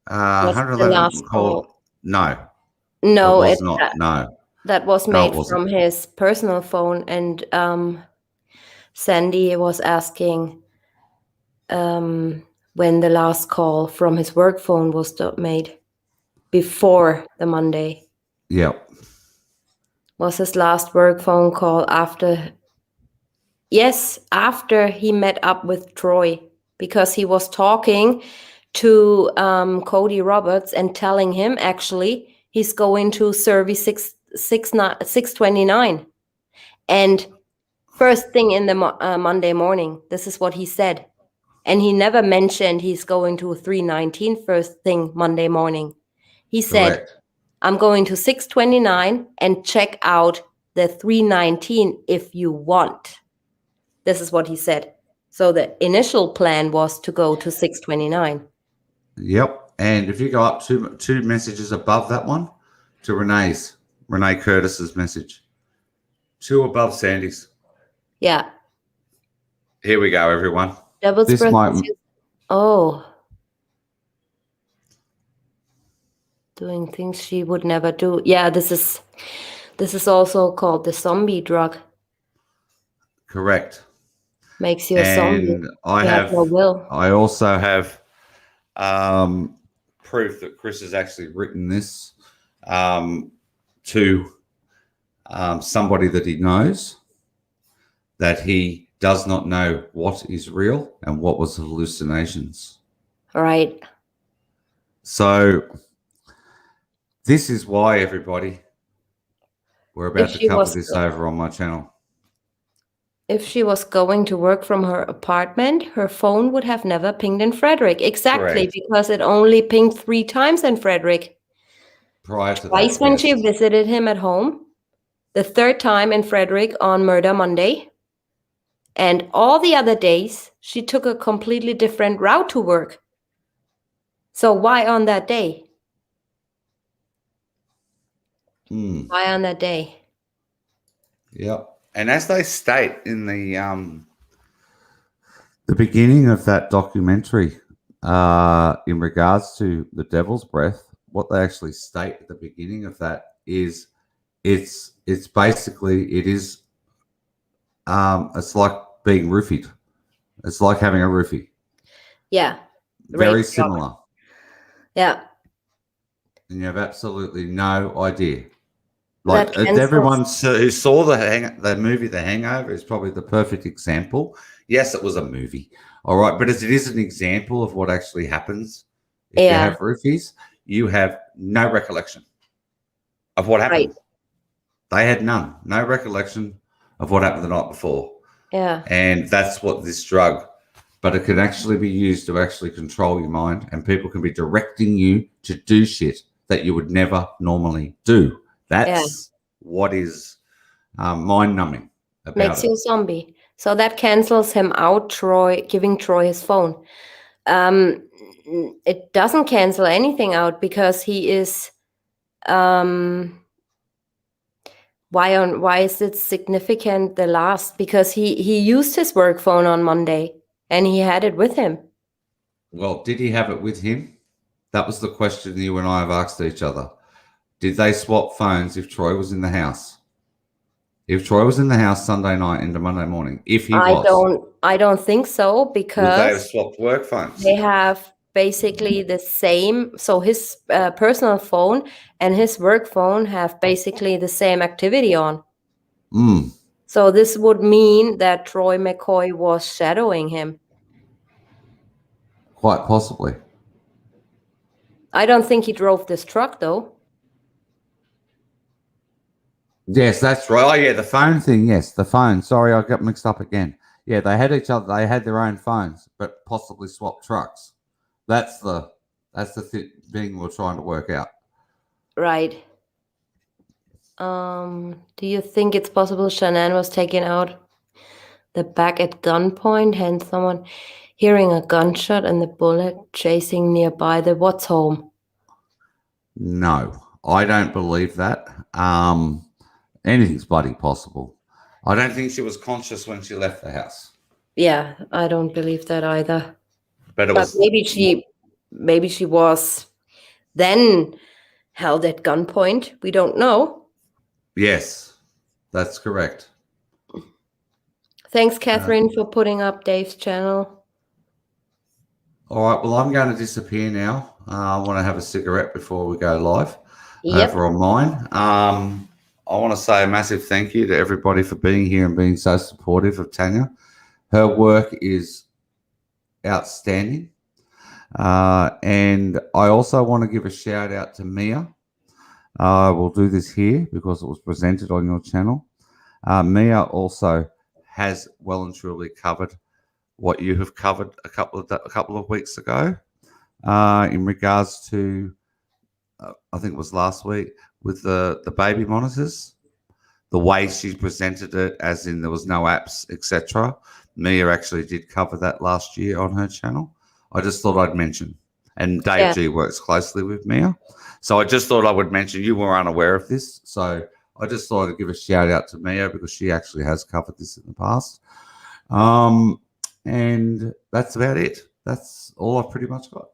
That's the 111 last call. No, No, it was it's not. No, that was No, it made wasn't. from his personal phone, and Sandy was asking when the last call from his work phone was made before the Monday. Yep. Was his last work phone call after? Yes, after he met up with Troy, because he was talking to Cody Roberts and telling him actually he's going to service 629. And first thing in the Monday morning, this is what he said. And he never mentioned he's going to 319 first thing Monday morning. He said, Correct. I'm going to 629 and check out the 319 if you want. This is what he said. So the initial plan was to go to 629. Yep. And if you go up two messages above that one, to Renee Curtis's message, 2 above Sandy's. Yeah. Here we go, everyone. Devil's This breath. might- Oh. Doing things she would never do. Yeah, this is also called the zombie drug. Correct. Makes you a zombie. And I You have no will. I also have proof that Chris has actually written this to somebody that he knows, that he does not know what is real and what was hallucinations. Right. So this is why, everybody, we're about to cover this over on my channel. If she was going to work from her apartment, her phone would have never pinged in Frederick. Exactly. Correct. Because it only pinged 3 times in Frederick. Prior to Twice that, when yes. she visited him at home, the 3rd time in Frederick on Murder Monday, and all the other days she took a completely different route to work. So why on that day? Why on that day? Yep. And as they state in the beginning of that documentary, in regards to the Devil's Breath, what they actually state at the beginning of that is it's basically, it is it's like being roofied. It's like having a roofie. Yeah. Very similar. Yeah. And you have absolutely no idea. Like, That everyone who saw the movie The Hangover is probably the perfect example. Yes, it was a movie, all right, but as it is an example of what actually happens if you have roofies, you have no recollection of what happened. Right. They had no recollection of what happened the night before. Yeah. And that's what this drug, but it can actually be used to actually control your mind, and people can be directing you to do shit that you would never normally do. That's what is mind-numbing about Makes it. you a zombie. So that cancels him out, giving Troy his phone. It doesn't cancel anything out, because he is... Why is it significant, the last? Because he used his work phone on Monday, and he had it with him. Well, did he have it with him? That was the question you and I have asked each other. Did they swap phones if Troy was in the house? If Troy was in the house Sunday night into Monday morning, if he I was, don't think so, would they have because swapped work phones? they have basically the same. So his personal phone and his work phone have basically the same activity on. Mm, So this would mean that Troy McCoy was shadowing him. quite possibly. I don't think he drove this truck though. Yes, that's right. Oh, yeah, the phone thing. Yes, the phone. Sorry, I got mixed up again. Yeah, they had each other. They had their own phones, but possibly swapped trucks. That's the thing we're trying to work out. Right. Do you think it's possible Shanann was taken out the back at gunpoint, hence someone hearing a gunshot and the bullet chasing nearby the what's home? No, I don't believe that. Anything's bloody possible. I don't think she was conscious when she left the house, Yeah, I don't believe that either. but it But was. maybe she was then held at gunpoint. We don't know. Yes, that's correct. Thanks, Catherine, for putting up Dave's channel. All right. Well, I'm going to disappear now. I want to have a cigarette before we go live Yep. over on mine. I want to say a massive thank you to everybody for being here and being so supportive of Tanya. Her work is outstanding. And I also want to give a shout out to Mia. We'll do this here because it was presented on your channel. Mia also has well and truly covered what you have covered a couple of weeks ago in regards to, I think it was last week, with the baby monitors. The way she presented it, as in there was no apps, etc. Mia actually did cover that last year on her channel. I just thought I'd mention. And Dave Yeah. G works closely with Mia. So I just thought I would mention, you were unaware of this. So I just thought I'd give a shout out to Mia because she actually has covered this in the past. And that's about it. That's all I've pretty much got.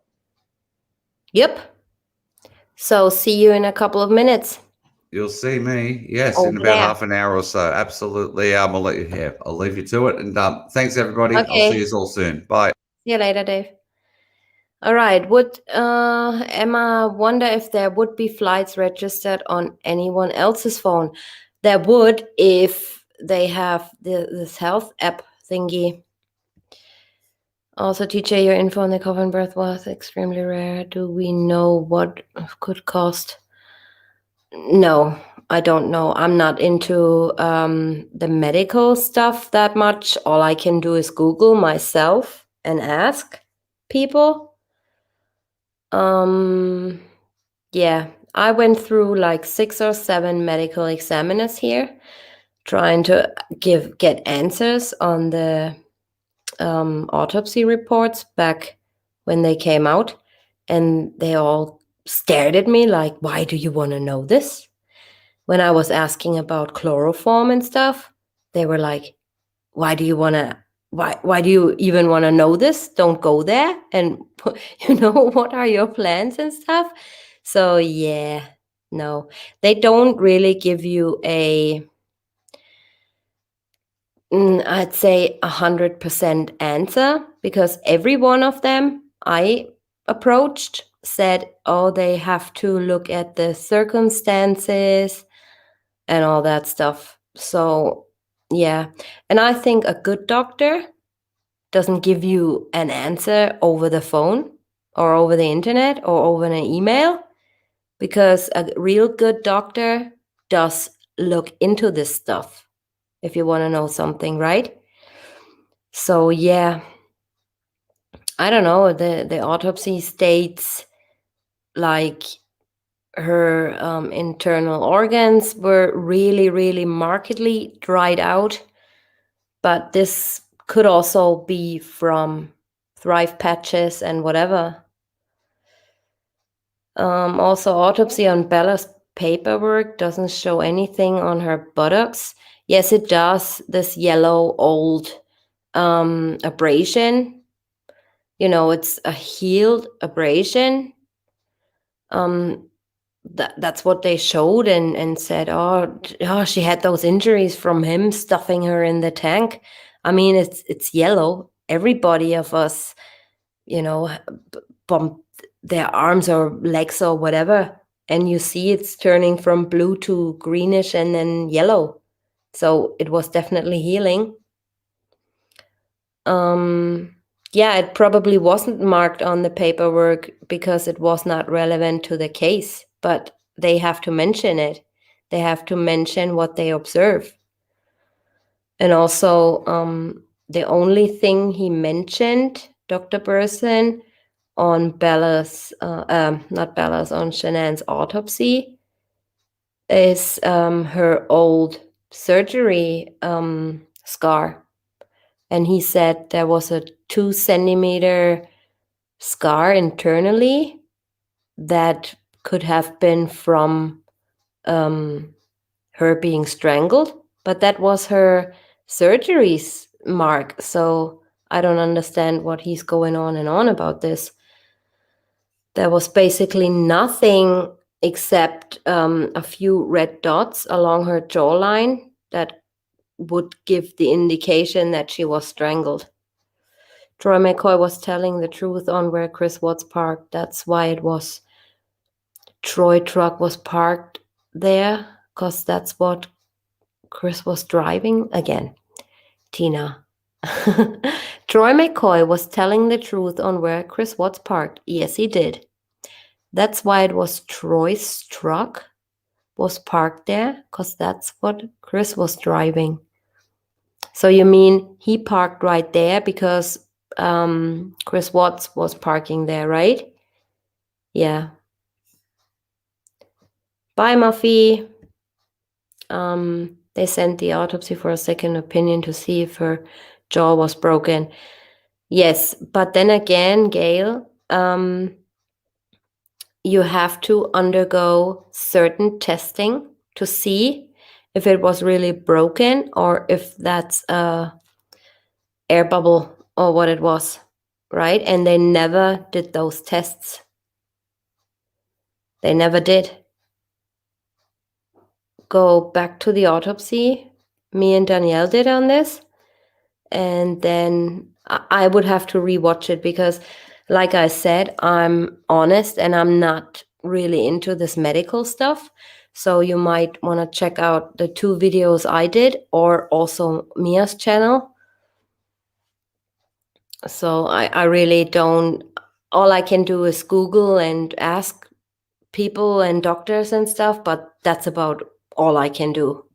Yep. So see you in a couple of minutes. You'll see me, yes, Over in about there. half an hour or so. Absolutely. I'll let you have. I'll leave you to it. And thanks, everybody. I'll Okay. see you all soon. Bye. See you later, Dave. All right. Would Emma wonder if there would be flights registered on anyone else's phone? There would if they have this health app thingy. Also, TJ, your info on the coffin birth was extremely rare. Do we know what could cost? No, I don't know. I'm not into the medical stuff that much. All I can do is Google myself and ask people. Yeah, I went through like 6 or 7 medical examiners here, trying to get answers on the autopsy reports back when they came out, and they all stared at me like, why do you want to know this? When I was asking about chloroform and stuff, they were like, why do you even want to know this? Don't go there. And what are your plans and stuff? So yeah, no, they don't really give you I'd say 100% answer, because every one of them I approached said, oh, they have to look at the circumstances and all that stuff. So yeah, and I think a good doctor doesn't give you an answer over the phone or over the internet or over an email, because a real good doctor does look into this stuff if you want to know something, right? So yeah, I don't know, the autopsy states like her internal organs were really, really markedly dried out, but this could also be from thrive patches and whatever. Also, autopsy on Bella's paperwork doesn't show anything on her buttocks. Yes, it does. This yellow old abrasion. It's a healed abrasion. that's what they showed, and said, oh, she had those injuries from him stuffing her in the tank. I mean, it's yellow. Everybody of us, you know, bump their arms or legs or whatever, and you see it's turning from blue to greenish and then yellow. So it was definitely healing. Yeah, it probably wasn't marked on the paperwork because it was not relevant to the case, but they have to mention it. They have to mention what they observe. And also, the only thing he mentioned, Dr. Burson, on not Bella's, on Shanann's autopsy is her old surgery scar. And he said there was a 2 centimeter scar internally that could have been from her being strangled, but that was her surgery's mark. So I don't understand what he's going on and on about this. There was basically nothing except a few red dots along her jawline that would give the indication that she was strangled. Troy McCoy was telling the truth on where Chris Watts parked. That's why it was Troy truck was parked there, because that's what Chris was driving. Again, Tina. Troy McCoy was telling the truth on where Chris Watts parked. Yes, he did. That's why it was Troy's truck was parked there, because that's what Chris was driving. So you mean he parked right there because Chris Watts was parking there, right? Yeah. Bye, Muffy. They sent the autopsy for a second opinion to see if her jaw was broken. Yes, but then again, Gail, you have to undergo certain testing to see if it was really broken or if that's a air bubble or what it was, right? And they never did those tests. They never did. Go back to the autopsy me and Danielle did on this, and then I would have to rewatch it because, like I said, I'm honest and I'm not really into this medical stuff. So you might want to check out the 2 videos I did or also Mia's channel. So I really don't, all I can do is Google and ask people and doctors and stuff, but that's about all I can do.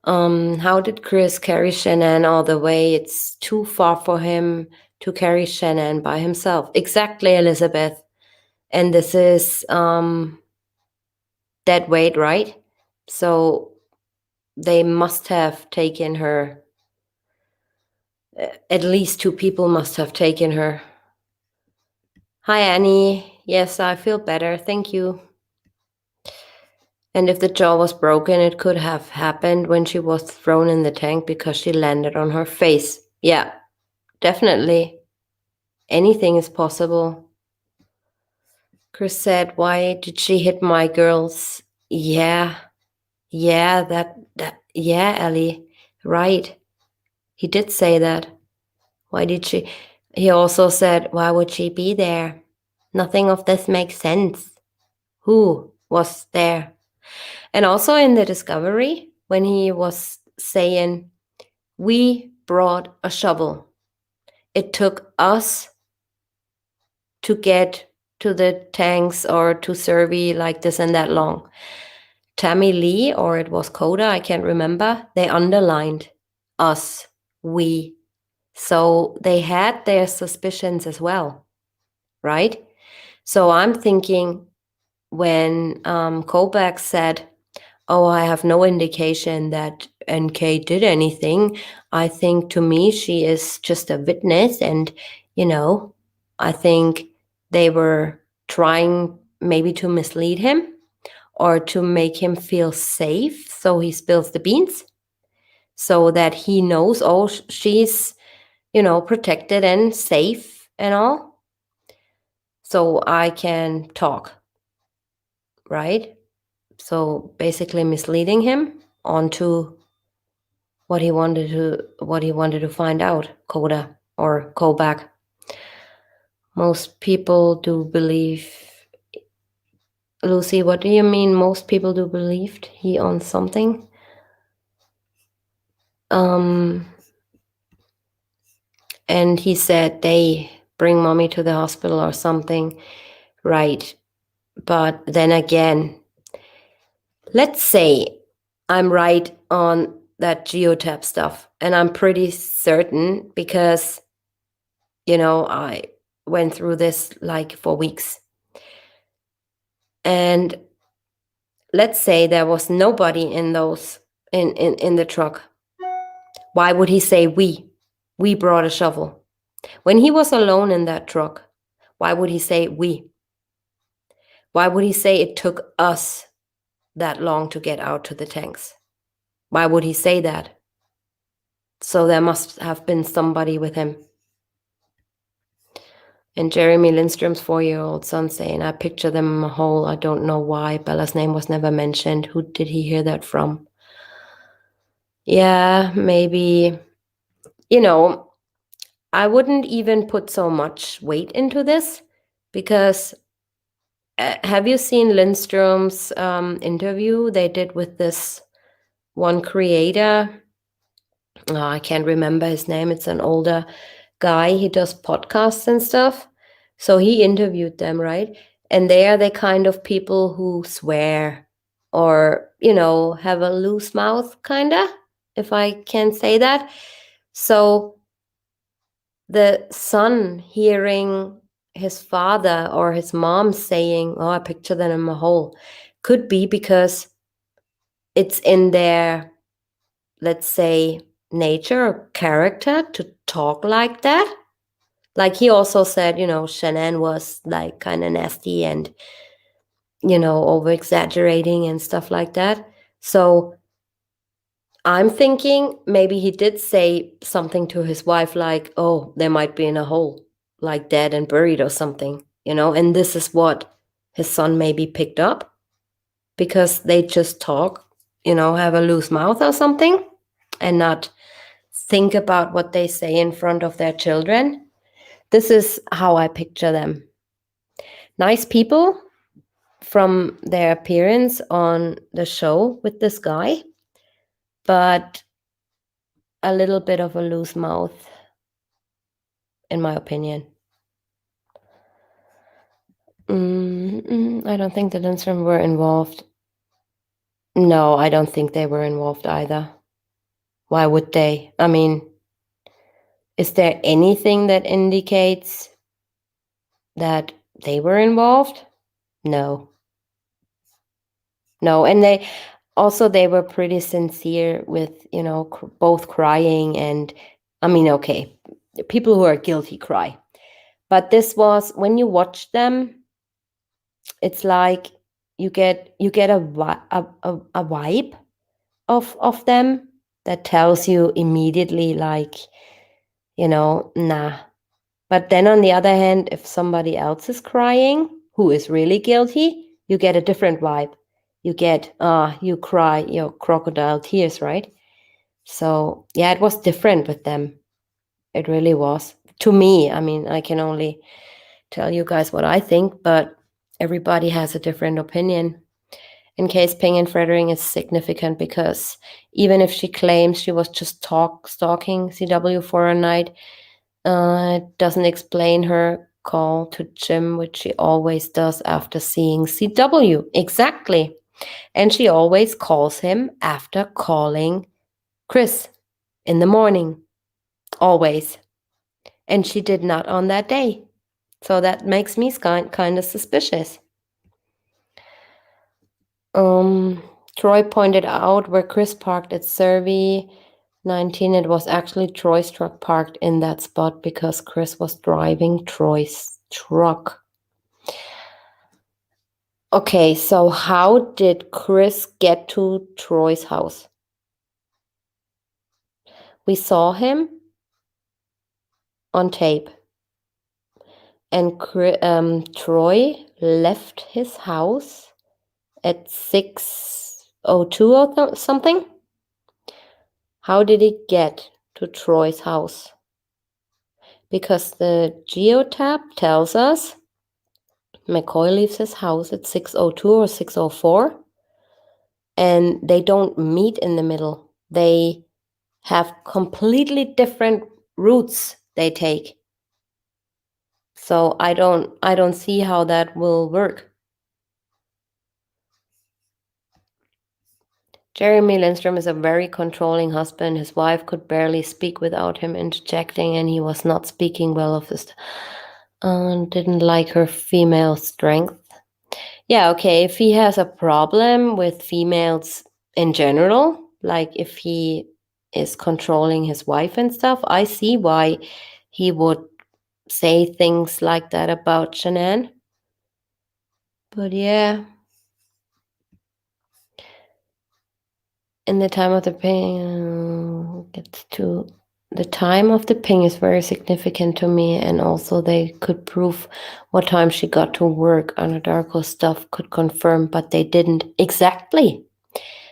How did Chris carry Shannon all the way? It's too far for him to carry Shannon by himself. Exactly, Elizabeth. And this is dead weight, right? So they must have taken her. At least 2 people must have taken her. Hi, Annie. Yes, I feel better. Thank you. And if the jaw was broken, it could have happened when she was thrown in the tank because she landed on her face. Yeah, definitely. Anything is possible. Chris said, why did she hit my girls? Yeah, yeah, Ellie, right. He did say that. Why did she? He also said, why would she be there? Nothing of this makes sense. Who was there? And also in the discovery, when he was saying, we brought a shovel. It took us to get to the tanks or to survey like this and that long. Tammy Lee, or it was Coda, I can't remember, they underlined us, we. So they had their suspicions as well, right? So I'm thinking when Kobach said, oh, I have no indication that NK did anything, I think to me she is just a witness, and, I think they were trying maybe to mislead him or to make him feel safe, so he spills the beans so that he knows, oh, she's, protected and safe and all, so I can talk. right? So basically misleading him onto what he wanted to find out, Coda or Kobach. Most people do believe. Lucy, what do you mean most people do believe he owns something? And he said they bring mommy to the hospital or something, right? But then again, let's say I'm right on that geotab stuff, and I'm pretty certain because, I went through this like for weeks. And let's say there was nobody in those in the truck. Why would he say we? We brought a shovel. When he was alone in that truck, why would he say we? Why would he say it took us that long to get out to the tanks? Why would he say that? So there must have been somebody with him. And Jeremy Lindstrom's 4-year-old son saying, I picture them in a hole. I don't know why. Bella's name was never mentioned. Who did he hear that from? Yeah, maybe, I wouldn't even put so much weight into this because have you seen Lindstrom's interview they did with this one creator? I can't remember his name. It's an older guy. He does podcasts and stuff. So he interviewed them, right? And they are the kind of people who swear or, have a loose mouth, kind of, if I can say that. So the son hearing his father or his mom saying, oh, I picture them in a hole, could be because it's in their, let's say, nature or character to talk like that. Like he also said, Shanann was like kind of nasty and, over exaggerating and stuff like that. So I'm thinking maybe he did say something to his wife like, oh, they might be in a hole, like dead and buried or something, and this is what his son maybe picked up because they just talk, have a loose mouth or something and not think about what they say in front of their children. This is how I picture them. Nice people from their appearance on the show with this guy, but a little bit of a loose mouth, in my opinion. I don't think the Lindstrom were involved. No, I don't think they were involved either. Why would they? I mean, is there anything that indicates that they were involved? No. No, and they were pretty sincere with, both crying and, I mean, okay, people who are guilty cry. But this was, when you watch them, it's like you get a vibe of them that tells you immediately like, nah. But then on the other hand, if somebody else is crying who is really guilty, you get a different vibe. You get you cry your crocodile tears, right? So yeah, it was different with them. It really was. To me, I mean, I can only tell you guys what I think, but everybody has a different opinion. In case Ping and Frederick is significant because even if she claims she was just stalking CW for a night, it doesn't explain her call to Jim, which she always does after seeing CW. Exactly. And she always calls him after calling Chris in the morning. Always. And she did not on that day. So that makes me kind of suspicious. Troy pointed out where Chris parked at Survey 19. It was actually Troy's truck parked in that spot because Chris was driving Troy's truck. Okay, so how did Chris get to Troy's house? We saw him on tape. And Troy left his house at 6:02 or something? How did he get to Troy's house? Because the geotab tells us McCoy leaves his house at 6:02 or 6:04, and they don't meet in the middle. They have completely different routes they take. So I don't see how that will work. Jeremy Lindstrom is a very controlling husband. His wife could barely speak without him interjecting, and he was not speaking well of his didn't like her female strength. Yeah, okay, if he has a problem with females in general, like if he is controlling his wife and stuff, I see why he would say things like that about Shanann. But yeah, in the time of the ping, gets to the time of the ping is very significant to me, and also they could prove what time she got to work. Anadarko stuff could confirm, but they didn't. Exactly.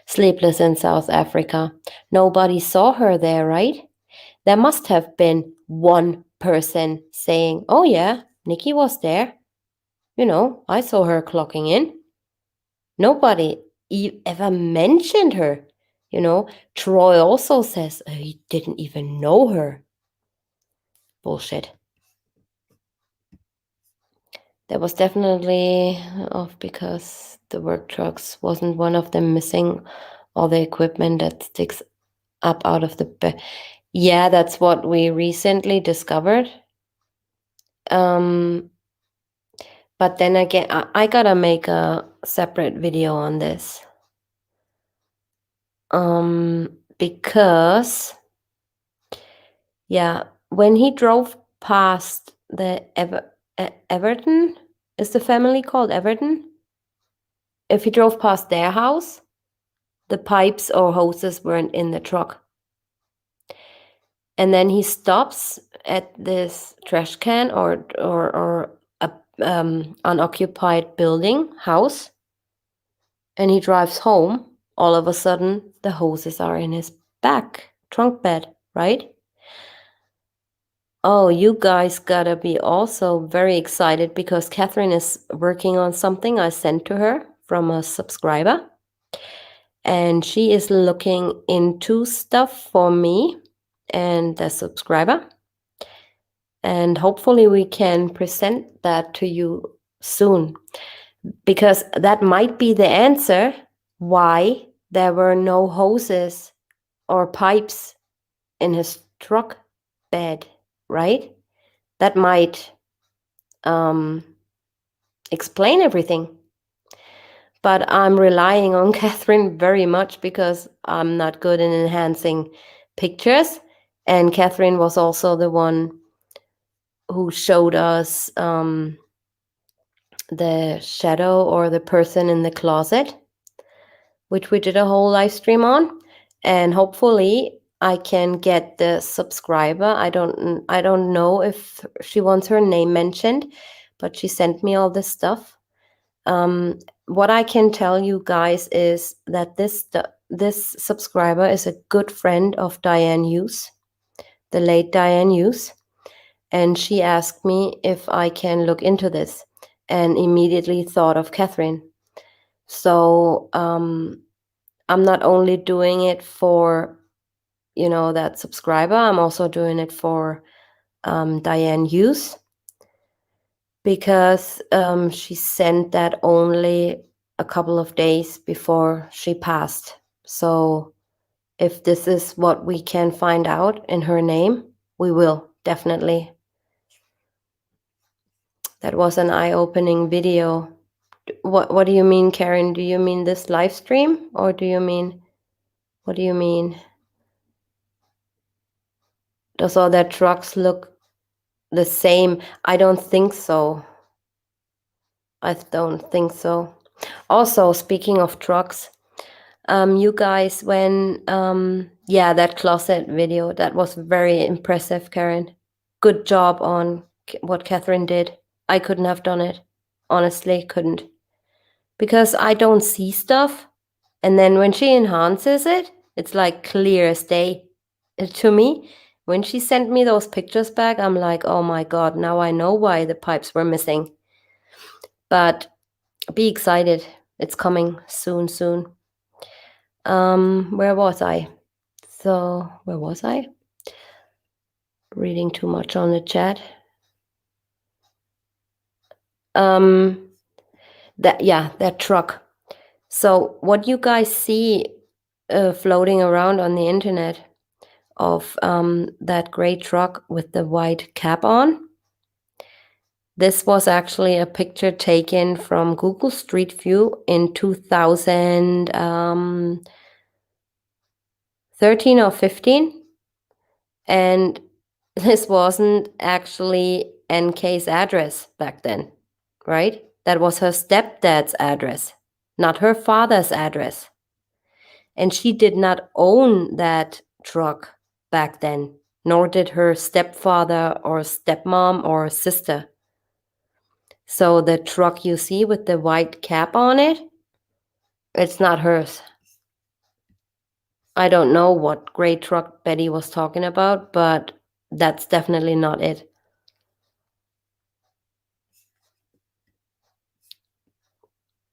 Sleepless in South Africa. Nobody saw her there, right? There must have been one person saying, oh yeah, Nikki was there. You know, I saw her clocking in. Nobody ever mentioned her. You know, Troy also says he didn't even know her. Bullshit. That was definitely off because the work trucks wasn't one of them missing all the equipment that sticks up out of the bed. Yeah, that's what we recently discovered. But then again, I gotta make a separate video on this. Because yeah, when he drove past the Everton, is the family called Everton? If he drove past their house, the pipes or hoses weren't in the truck. And then he stops at this trash can or a unoccupied building house, and he drives home. All of a sudden, the hoses are in his back trunk bed, right? Oh, you guys gotta be also very excited because Catherine is working on something I sent to her from a subscriber. And she is looking into stuff for me and the subscriber. And hopefully we can present that to you soon, because that might be the answer why there were no hoses or pipes in his truck bed, right? That might explain everything. But I'm relying on Catherine very much because I'm not good in enhancing pictures. And Catherine was also the one who showed us the shadow or the person in the closet, which we did a whole live stream on. And hopefully I can get the subscriber. I don't know if she wants her name mentioned, but she sent me all this stuff. What I can tell you guys is that this subscriber is a good friend of Diane Hughes, the late Diane Hughes, and she asked me if I can look into this, and immediately thought of Catherine. So I'm not only doing it for, you know, that subscriber, I'm also doing it for Diane Hughes, because she sent that only a couple of days before she passed. So if this is what we can find out in her name, we will definitely. That was an eye-opening video. What do you mean, Karen? Do you mean this live stream, or do you mean, what do you mean? Does all their trucks look the same? I don't think so. I don't think so. Also, speaking of trucks, you guys, when that closet video, that was very impressive, Karen. Good job on what Catherine did. I couldn't have done it. Honestly, couldn't. because I don't see stuff. And then when she enhances it, it's like clear as day to me. When she sent me those pictures back, I'm like, oh my God, now I know why the pipes were missing. But be excited. It's coming soon, soon. Where was I? Where was I? Reading too much on the chat. That truck. So what you guys see floating around on the internet of that gray truck with the white cap on, this was actually a picture taken from Google Street View in 2013 or 15. And this wasn't actually NK's address back then, right? That was her stepdad's address, not her father's address. And she did not own that truck back then, nor did her stepfather or stepmom or sister. So the truck you see with the white cap on it, it's not hers. I don't know what gray truck Betty was talking about, but that's definitely not it.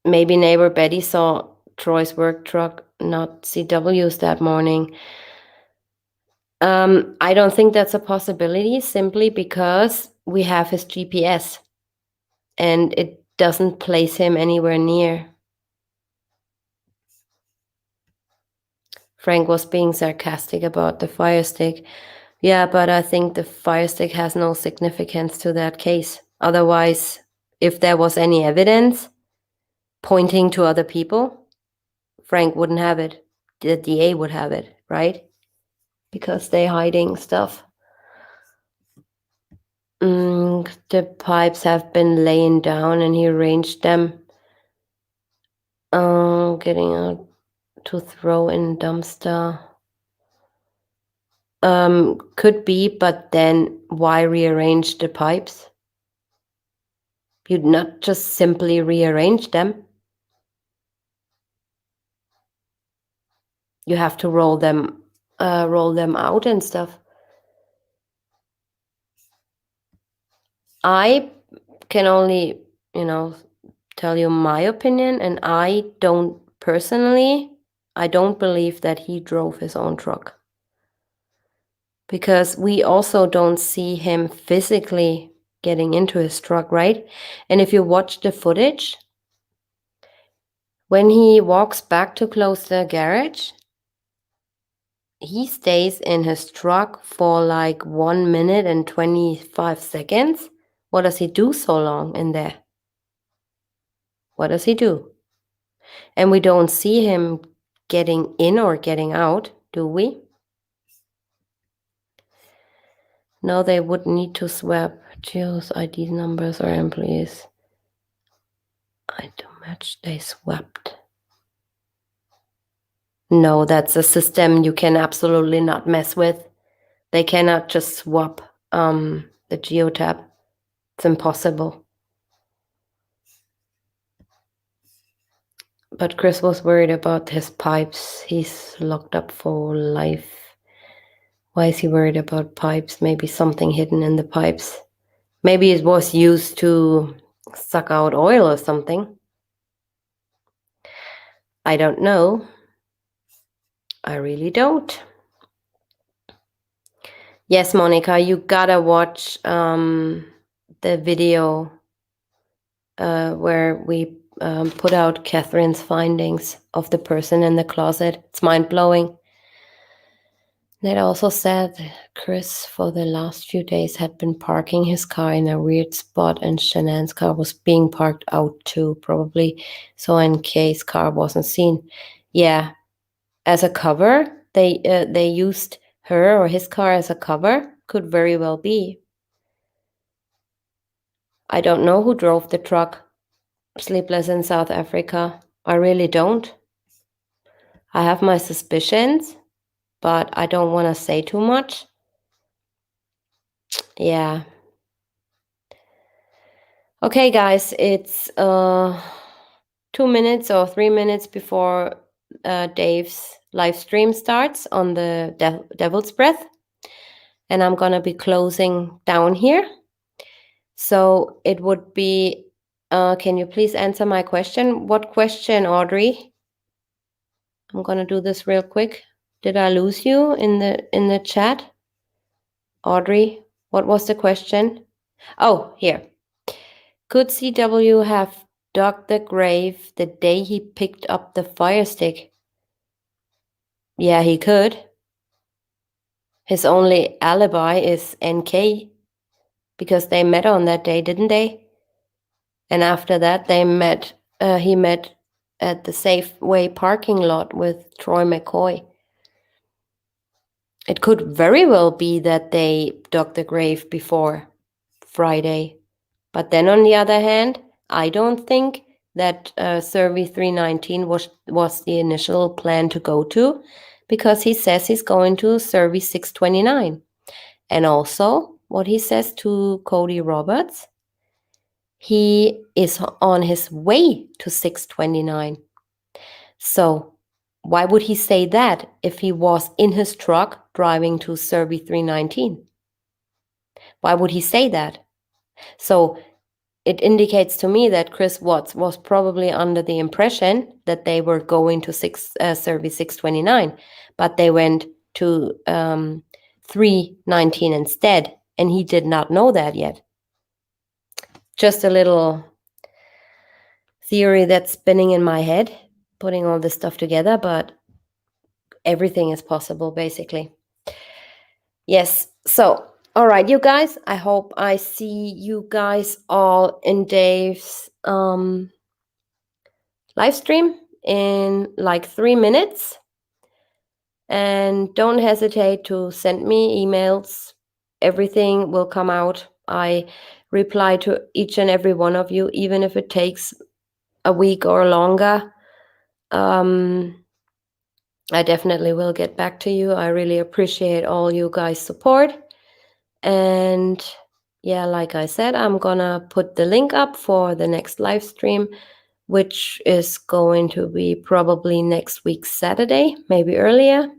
Maybe neighbor Betty saw Troy's work truck, not CW's, that morning. I don't think that's a possibility, simply because we have his GPS and it doesn't place him anywhere near. Frank was being sarcastic about the fire stick. Yeah, but I think the fire stick has no significance to that case. Otherwise, if there was any evidence pointing to other people, Frank wouldn't have it. The DA would have it, right? Because they're hiding stuff. The pipes have been laying down and he arranged them. Getting out to throw in dumpster. Could be, but then why rearrange the pipes? You'd not just simply rearrange them. You have to roll them out and stuff. I can only, tell you my opinion, and I don't believe that he drove his own truck. Because we also don't see him physically getting into his truck, right? And if you watch the footage, when he walks back to close the garage, he stays in his truck for like 1 minute and 25 seconds. What does he do so long in there? What does he do? And we don't see him getting in or getting out, do we? No, they would need to swap Jill's ID numbers or employees. I do match, they swapped. No, that's a system you can absolutely not mess with. They cannot just swap the geotab. It's impossible. But Chris was worried about his pipes. He's locked up for life. Why is he worried about pipes? Maybe something hidden in the pipes. Maybe it was used to suck out oil or something. I don't know. I really don't. Yes, Monica, you gotta watch the video where we put out Catherine's findings of the person in the closet. It's mind-blowing. It also said Chris, for the last few days, had been parking his car in a weird spot, and Shanann's car was being parked out too, probably so NK's car wasn't seen. Yeah, as a cover, they used her or his car as a cover. Could very well be. I don't know who drove the truck. Sleepless in South Africa. I really don't. I have my suspicions, but I don't want to say too much. Yeah. Okay, guys, it's 2 minutes or 3 minutes before Dave's live stream starts on the Devil's Breath. And I'm going to be closing down here. So it would be, can you please answer my question? What question, Audrey? I'm going to do this real quick. Did I lose you in the chat? Audrey, what was the question? Oh, here. Could CW have dug the grave the day he picked up the fire stick? Yeah, he could. His only alibi is NK, because they met on that day, didn't they? And after that, he met at the Safeway parking lot with Troy McCoy. It could very well be that they dug the grave before Friday. But then on the other hand, I don't think that Survey 319 was the initial plan to go to, because he says he's going to Survey 629. And also what he says to Cody Roberts, he is on his way to 629. So why would he say that if he was in his truck driving to Survey 319? Why would he say that? So it indicates to me that Chris Watts was probably under the impression that they were going to Survey 629, but they went to 319 instead, and he did not know that yet. Just a little theory that's spinning in my head, putting all this stuff together, but everything is possible, basically. Yes, so all right, you guys, I hope I see you guys all in Dave's live stream in like 3 minutes. And don't hesitate to send me emails. Everything will come out. I reply to each and every one of you, even if it takes a week or longer. I definitely will get back to you. I really appreciate all you guys' support. And yeah, like I said, I'm gonna put the link up for the next live stream, which is going to be probably next week, Saturday, maybe earlier,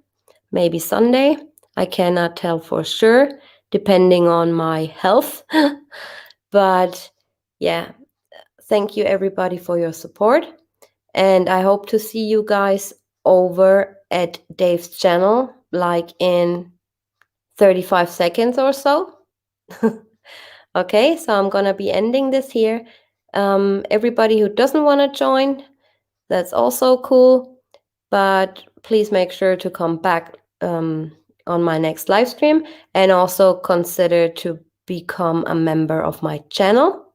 maybe Sunday. I cannot tell for sure, depending on my health. But yeah, thank you everybody for your support. And I hope to see you guys over at Dave's channel, like in 35 seconds or so. Okay, so I'm gonna be ending this here. Everybody who doesn't want to join, that's also cool. But please make sure to come back on my next live stream, and also consider to become a member of my channel.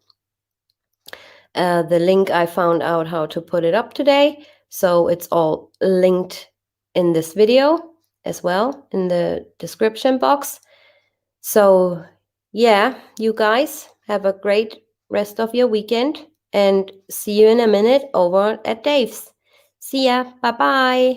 The link, I found out how to put it up today, so it's all linked in this video as well in the description box. So yeah, you guys have a great rest of your weekend, and see you in a minute over at Dave's. See ya. Bye bye.